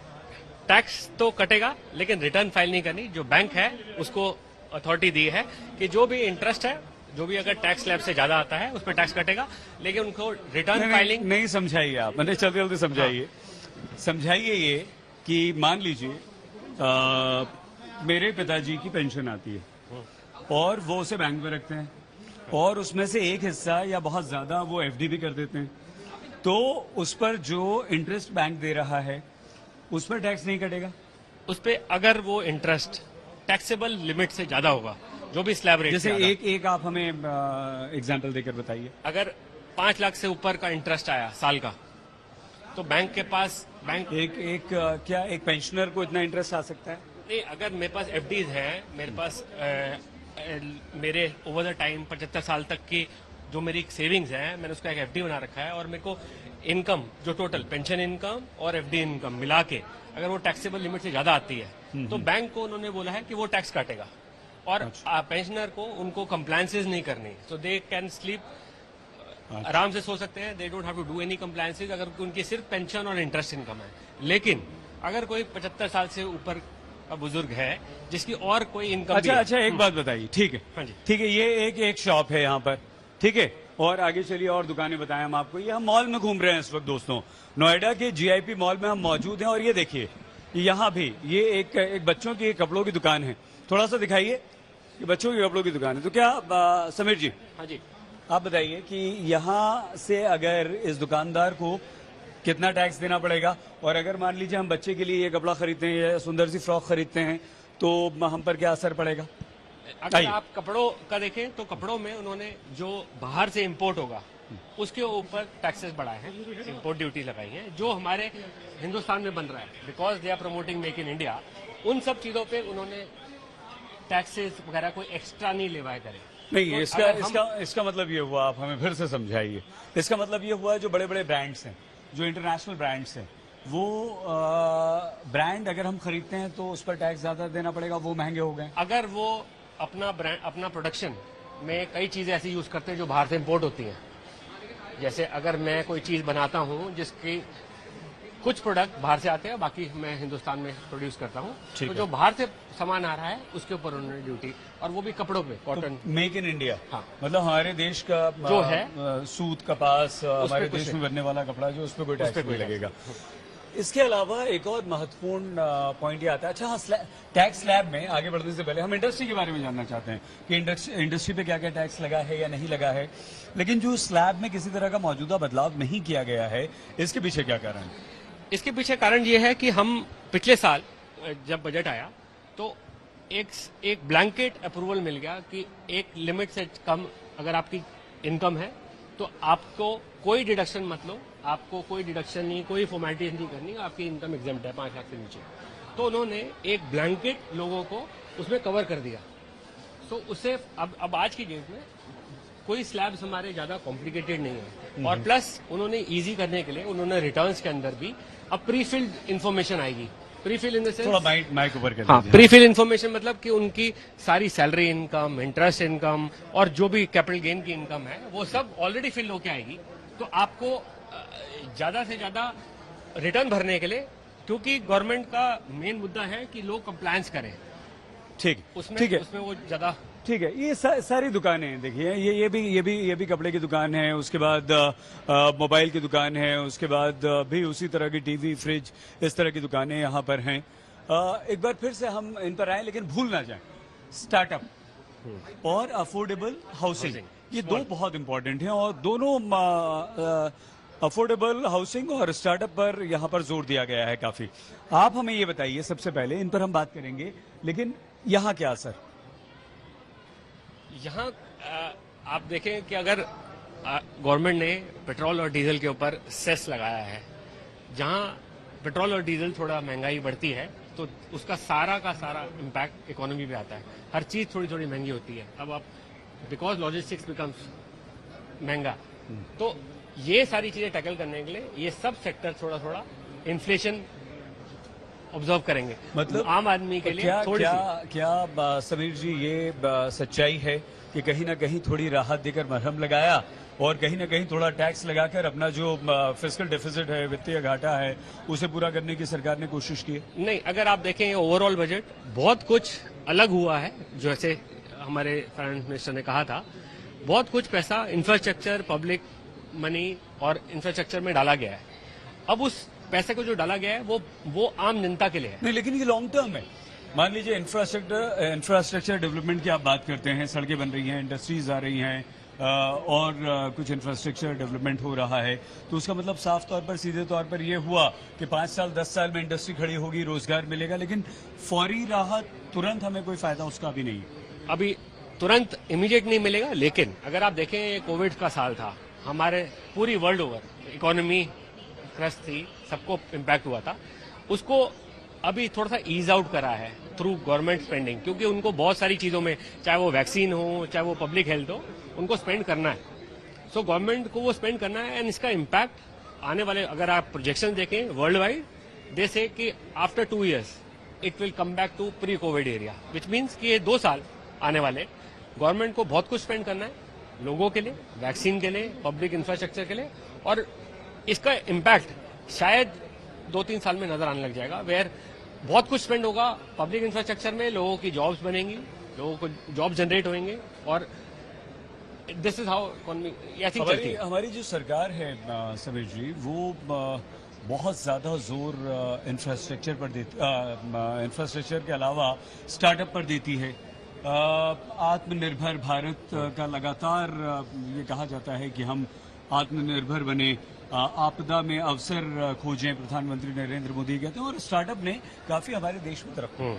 टैक्स तो कटेगा लेकिन रिटर्न फाइल नहीं करनी। जो बैंक है उसको अथॉरिटी दी है कि जो भी इंटरेस्ट है, जो भी अगर टैक्स स्लैब से ज्यादा आता है उस पर टैक्स कटेगा, लेकिन उनको रिटर्न फाइलिंग नहीं समझाइए आप, मैंने जल्दी समझाइए। समझाइए ये कि मान लीजिए मेरे पिताजी की पेंशन आती है और वो उसे बैंक में रखते हैं और उसमें से एक हिस्सा या बहुत ज्यादा वो एफडी भी कर देते हैं, तो उस पर जो इंटरेस्ट बैंक दे रहा है उस पर टैक्स नहीं कटेगा? उस पर अगर वो इंटरेस्ट टैक्सेबल लिमिट से ज्यादा होगा, जो भी स्लैब रेट, जैसे एक आप हमें एग्जांपल देकर बताइए। अगर 5 लाख से ऊपर का इंटरेस्ट आया साल का, तो बैंक के पास क्या एक पेंशनर को इतना इंटरेस्ट आ सकता है? नहीं, अगर मेरे पास एफडीज है, मेरे पास मेरे ओवर द टाइम 75 साल तक की जो मेरी सेविंग्स है, मैंने उसका एक एफडी बना रखा है और मेरे को इनकम जो टोटल पेंशन इनकम और एफडी इनकम मिला के अगर वो टैक्सेबल लिमिट से ज्यादा आती है तो बैंक को उन्होंने बोला है कि वो टैक्स काटेगा। और पेंशनर को उनको कंप्लायंसेस नहीं करनी, सो दे कैन स्लीप, आराम से सो सकते हैं। They don't have to do any compliances अगर उनकी सिर्फ पेंशन और इंटरेस्ट इनकम है। लेकिन अगर कोई 75 साल से ऊपर का बुजुर्ग है जिसकी और कोई इनकम अच्छा एक बात बताइए। ठीक है, हाँ जी, ठीक है। ये एक शॉप है यहाँ पर, ठीक है, और आगे चलिए और दुकानें बताएं हम आपको। ये हम मॉल में घूम रहे हैं इस वक्त दोस्तों, नोएडा के जीआईपी मॉल में हम मौजूद हैं और ये देखिए यहाँ भी ये एक बच्चों की कपड़ों की दुकान है। थोड़ा सा दिखाइए, ये बच्चों की कपड़ों की दुकान है। तो क्या समीर जी, हाँ जी, आप बताइए कि यहाँ से अगर इस दुकानदार को कितना टैक्स देना पड़ेगा, और अगर मान लीजिए हम बच्चे के लिए ये कपड़ा खरीदते हैं या सुंदर सी फ्रॉक खरीदते हैं तो हम पर क्या असर पड़ेगा? अगर आप कपड़ों का देखें तो कपड़ों में उन्होंने जो बाहर से इंपोर्ट होगा उसके ऊपर टैक्सेस बढ़ाए हैं, इंपोर्ट ड्यूटी लगाई है। जो हमारे हिंदुस्तान में बन रहा है, because they are promoting make in India, उन सब चीजों पे उन्होंने टैक्सेस वगैरह कोई एक्स्ट्रा नहीं लेवाए करे। नहीं, तो इसका मतलब ये हुआ, आप हमें फिर से समझाइए। इसका मतलब ये हुआ जो बड़े बड़े ब्रांड्स हैं, जो इंटरनेशनल ब्रांड्स हैं, वो ब्रांड अगर हम खरीदते हैं तो उस पर टैक्स ज्यादा देना पड़ेगा, वो महंगे हो गए। अगर वो अपना ब्रांड, अपना प्रोडक्शन में कई चीजें ऐसी यूज करते हैं जो बाहर से इंपोर्ट होती हैं, जैसे अगर मैं कोई चीज बनाता हूं जिसकी कुछ प्रोडक्ट बाहर से आते हैं, बाकी मैं हिंदुस्तान में प्रोड्यूस करता हूं, तो जो बाहर से सामान आ रहा है उसके ऊपर उन्होंने ड्यूटी, और वो भी कपड़ों पे, कॉटन, मेक इन इंडिया। हाँ, मतलब हमारे देश का जो है सूत, कपास, हमारे देश में बनने वाला कपड़ा, जो उस पर कोई टैक्स नहीं लगेगा। इसके अलावा एक और महत्वपूर्ण पॉइंट ये आता है। अच्छा हाँ, टैक्स स्लैब में आगे बढ़ने से पहले हम इंडस्ट्री के बारे में जानना चाहते हैं कि इंडस्ट्री पे क्या क्या टैक्स लगा है या नहीं लगा है। लेकिन जो स्लैब में किसी तरह का मौजूदा बदलाव नहीं किया गया है, इसके पीछे क्या कारण है? इसके पीछे कारण ये है कि हम पिछले साल जब बजट आया तो एक ब्लैंकेट अप्रूवल मिल गया कि एक लिमिट से कम अगर आपकी इनकम है तो आपको कोई डिडक्शन मत लो, आपको कोई डिडक्शन नहीं, कोई फॉर्मेलिटीज नहीं करनी, आपकी इनकम एग्जेम्प्ट है 5 लाख से नीचे। तो उन्होंने एक ब्लैंकेट लोगों को उसमें कवर कर दिया। तो उससे अब आज की डेट में कोई स्लैब्स हमारे ज्यादा कॉम्प्लिकेटेड नहीं है, और प्लस उन्होंने इजी करने के लिए उन्होंने रिटर्न्स के अंदर भी अब प्री फिल्ड इन्फॉर्मेशन आएगी। Pre fill in the sense, थोड़ा माइक ऊपर कर हाँ, दीजिए। प्री फिल इन्फॉर्मेशन मतलब कि उनकी सारी सैलरी इनकम, इंटरेस्ट इनकम और जो भी कैपिटल गेन की इनकम है वो सब ऑलरेडी फिल होके आएगी। तो आपको ज्यादा से ज्यादा रिटर्न भरने के लिए, क्योंकि गवर्नमेंट का मेन मुद्दा है कि लोग कंप्लायंस करें, ठीक उसमें है, उसमें वो ज्यादा ठीक है। ये सारी दुकानें हैं, देखिए ये भी कपड़े की दुकान है, उसके बाद मोबाइल की दुकान है, उसके बाद भी उसी तरह की टीवी, फ्रिज, इस तरह की दुकानें यहाँ पर हैं। एक बार फिर से हम इन पर आए, लेकिन भूल ना जाएं, स्टार्टअप और अफोर्डेबल हाउसिंग, ये दो बहुत इंपॉर्टेंट हैं, और दोनों अफोर्डेबल हाउसिंग और स्टार्टअप पर यहाँ पर जोर दिया गया है काफी। आप हमें ये बताइए, सबसे पहले इन पर हम बात करेंगे, लेकिन यहाँ क्या असर? यहाँ आप देखें कि अगर गवर्नमेंट ने पेट्रोल और डीजल के ऊपर सेस लगाया है, जहाँ पेट्रोल और डीजल थोड़ा महंगाई बढ़ती है तो उसका सारा का सारा इम्पैक्ट इकोनॉमी पे आता है। हर चीज थोड़ी थोड़ी महंगी होती है। अब आप बिकॉज लॉजिस्टिक्स बिकम्स महंगा, तो ये सारी चीजें टैकल करने के लिए ये सब सेक्टर थोड़ा थोड़ा इन्फ्लेशन ऑब्जर्व करेंगे। मतलब आम आदमी के लिए क्या समीर जी ये सच्चाई है कि कहीं ना कहीं थोड़ी राहत देकर मरहम लगाया और कहीं ना कहीं थोड़ा टैक्स लगाकर अपना जो फिस्कल डेफिसिट है, वित्तीय घाटा है, उसे पूरा करने की सरकार ने कोशिश की है? नहीं, अगर आप देखें ओवरऑल बजट बहुत कुछ अलग हुआ है। जैसे हमारे फाइनेंस मिनिस्टर ने कहा था, बहुत कुछ पैसा इंफ्रास्ट्रक्चर, पब्लिक मनी और इंफ्रास्ट्रक्चर में डाला गया है। अब उस पैसे को जो डाला गया है वो आम जनता के लिए है। नहीं, लेकिन ये लॉन्ग टर्म है। मान लीजिए इंफ्रास्ट्रक्चर डेवलपमेंट की आप बात करते हैं, सड़कें बन रही हैं, इंडस्ट्रीज आ रही हैं, और कुछ इंफ्रास्ट्रक्चर डेवलपमेंट हो रहा है, तो उसका मतलब साफ तौर पर, सीधे तौर पर यह हुआ कि 5 साल 10 साल में इंडस्ट्री खड़ी होगी, रोजगार मिलेगा, लेकिन फौरी राहत तुरंत हमें कोई फायदा उसका भी नहीं है। अभी तुरंत इमीडिएट नहीं मिलेगा, लेकिन अगर आप देखें ये कोविड का साल था, हमारे पूरी वर्ल्ड ओवर इकोनॉमी क्रश थी, सबको इम्पैक्ट हुआ था, उसको अभी थोड़ा सा ईज आउट करा है थ्रू गवर्नमेंट स्पेंडिंग, क्योंकि उनको बहुत सारी चीजों में, चाहे वो वैक्सीन हो, चाहे वो पब्लिक हेल्थ हो, उनको स्पेंड करना है। सो गवर्नमेंट को वो स्पेंड करना है, एंड इसका इम्पैक्ट आने वाले, अगर आप प्रोजेक्शन देखें वर्ल्ड वाइड, दे से कि after 2 years it will come back to pre covid area, which means कि ये 2 साल आने वाले गवर्नमेंट को बहुत कुछ स्पेंड करना है, लोगों के लिए, वैक्सीन के लिए, पब्लिक इंफ्रास्ट्रक्चर के लिए, और इसका इम्पैक्ट शायद 2-3 साल में नजर आने लग जाएगा, वेयर बहुत कुछ स्पेंड होगा पब्लिक इंफ्रास्ट्रक्चर में, लोगों की जॉब्स बनेंगी, लोगों को जॉब जनरेट होंगे, और दिस इज हाउ इकोनॉमी ऐसी चलती है। हमारी जो सरकार है समीर जी, वो बहुत ज्यादा जोर इंफ्रास्ट्रक्चर पर देती, इंफ्रास्ट्रक्चर के अलावा स्टार्टअप पर देती है। आत्मनिर्भर भारत का लगातार ये कहा जाता है कि हम आत्मनिर्भर बने, आपदा में अवसर खोजें, प्रधानमंत्री नरेंद्र मोदी कहते हैं, और स्टार्टअप ने काफी हमारे देश में तरक्की,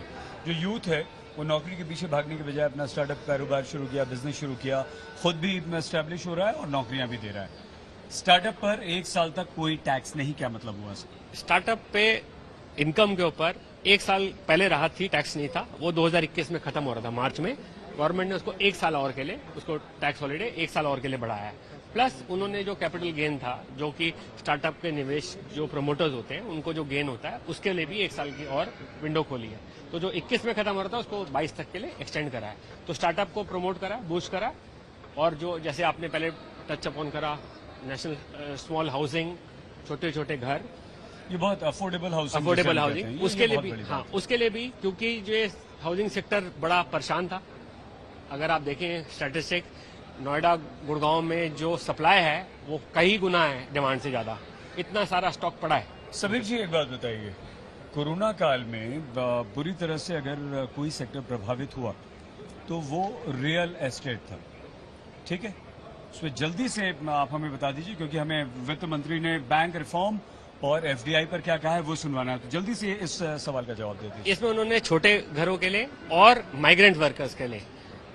जो यूथ है वो नौकरी के पीछे भागने के बजाय अपना स्टार्टअप कारोबार शुरू किया, बिजनेस शुरू किया, खुद भी एस्टैब्लिश हो रहा है और नौकरियां भी दे रहा है। स्टार्टअप पर 1 साल तक कोई टैक्स नहीं, क्या मतलब हुआ? स्टार्टअप पे इनकम के ऊपर 1 साल पहले राहत थी, टैक्स नहीं था, वो 2021 में खत्म हो रहा था मार्च में। गवर्नमेंट ने उसको 1 साल और के लिए, उसको टैक्स हॉलीडे 1 साल और के लिए बढ़ाया है। प्लस उन्होंने जो कैपिटल गेन था, जो कि स्टार्टअप के निवेश जो प्रमोटर्स होते हैं उनको जो गेन होता है, उसके लिए भी 1 साल की और विंडो खोली है। तो जो 21 में खत्म हो रहा था उसको 22 तक के लिए एक्सटेंड करा है। तो स्टार्टअप को प्रमोट करा, बूस्ट करा, और जो जैसे आपने पहले टच अपॉन करा, नेशनल स्मॉल हाउसिंग, छोटे छोटे घर, ये बहुत अफोर्डेबल हाउसिंग, उसके लिए भी, हाँ उसके लिए भी, क्योंकि जो ये हाउसिंग सेक्टर बड़ा परेशान था। अगर आप देखें स्टैटिस्टिक, नोएडा गुड़गांव में जो सप्लाई है वो कई गुना है डिमांड से ज्यादा, इतना सारा स्टॉक पड़ा है। समीर जी, एक बात बताइए, कोरोना काल में बुरी तरह से अगर कोई सेक्टर प्रभावित हुआ तो वो रियल एस्टेट था, ठीक है? उसमें जल्दी से आप हमें बता दीजिए, क्योंकि हमें वित्त मंत्री ने बैंक रिफॉर्म और एफडीआई पर क्या कहा है वो सुनवाना है, तो जल्दी से इस सवाल का जवाब दे दीजिए। इसमें उन्होंने छोटे घरों के लिए और माइग्रेंट वर्कर्स के लिए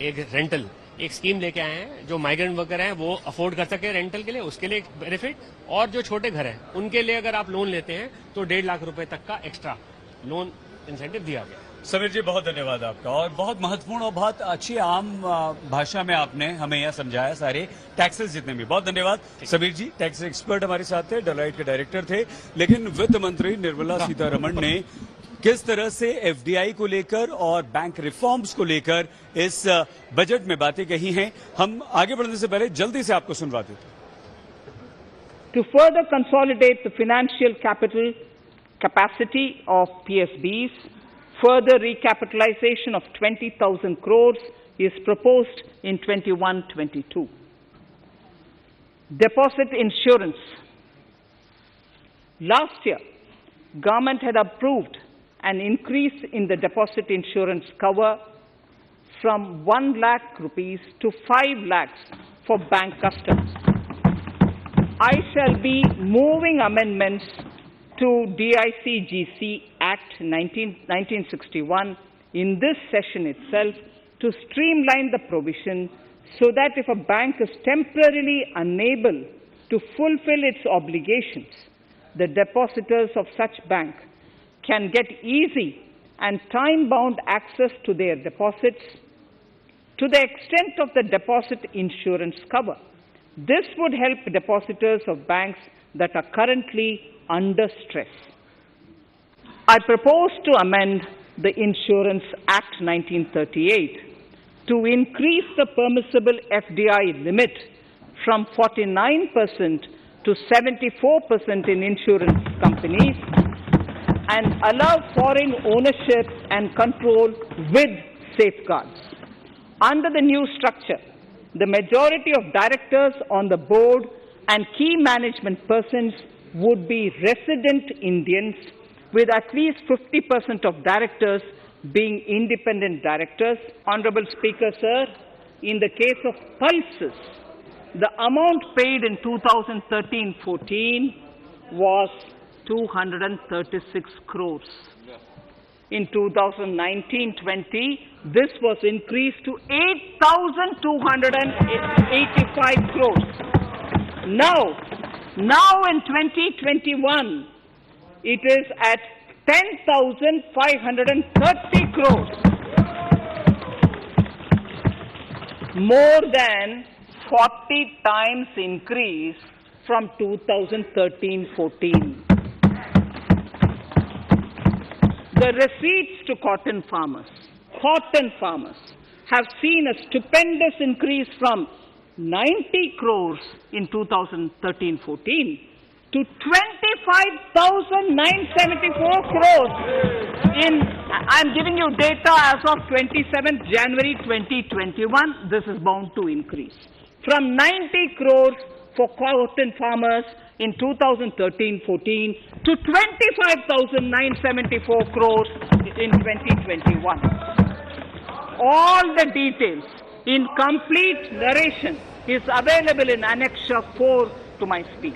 एक रेंटल एक स्कीम लेके आए हैं, जो माइग्रेंट वर्कर हैं वो अफोर्ड कर सके रेंटल के लिए, उसके लिए एक बेनिफिट, और जो छोटे घर हैं उनके लिए अगर आप लोन लेते हैं तो 1.5 लाख रुपए तक का एक्स्ट्रा लोन इंसेंटिव दिया गया। समीर जी बहुत धन्यवाद आपका, और बहुत महत्वपूर्ण और बहुत अच्छी आम भाषा में आपने हमें यह समझाया सारे टैक्सेस जितने भी। बहुत धन्यवाद समीर जी। टैक्स एक्सपर्ट हमारे साथ थे, डेलॉइट के डायरेक्टर थे। लेकिन वित्त मंत्री निर्मला सीतारमण ने किस तरह से एफडीआई को लेकर और बैंक रिफॉर्म्स को लेकर इस बजट में बातें कही हैं, हम आगे बढ़ने से पहले जल्दी से आपको सुनवा देते हैं। To further consolidate the financial capital capacity of PSBs, further recapitalization of 20,000 crores is proposed in 21-22. Deposit insurance. Last year, government had approved an increase in the deposit insurance cover from 1 lakh rupees to 5 lakhs for bank customers. I shall be moving amendments to DICGC Act 1961 in this session itself to streamline the provision so that if a bank is temporarily unable to fulfill its obligations, the depositors of such bank can get easy and time-bound access to their deposits to the extent of the deposit insurance cover. This would help depositors of banks that are currently under stress. I propose to amend the Insurance Act 1938 to increase the permissible FDI limit from 49% to 74% in insurance companies and allow foreign ownership and control with safeguards. Under the new structure, the majority of directors on the board and key management persons would be resident Indians, with at least 50% of directors being independent directors. Honorable Speaker, sir, in the case of pulses, the amount paid in 2013-14 was 236 crores. In 2019-20, this was increased to 8,285 crores. Now in 2021, it is at 10,530 crores. More than 40 times increase from 2013-14. The receipts to cotton farmers have seen a stupendous increase from 90 crores in 2013-14 to 25,974 crores I'm giving you data as of 27th January 2021. This is bound to increase from 90 crores for cotton farmers in 2013-14 to 25,974 crores in 2021. All the details in complete narration is available in Annexure 4 to my speech.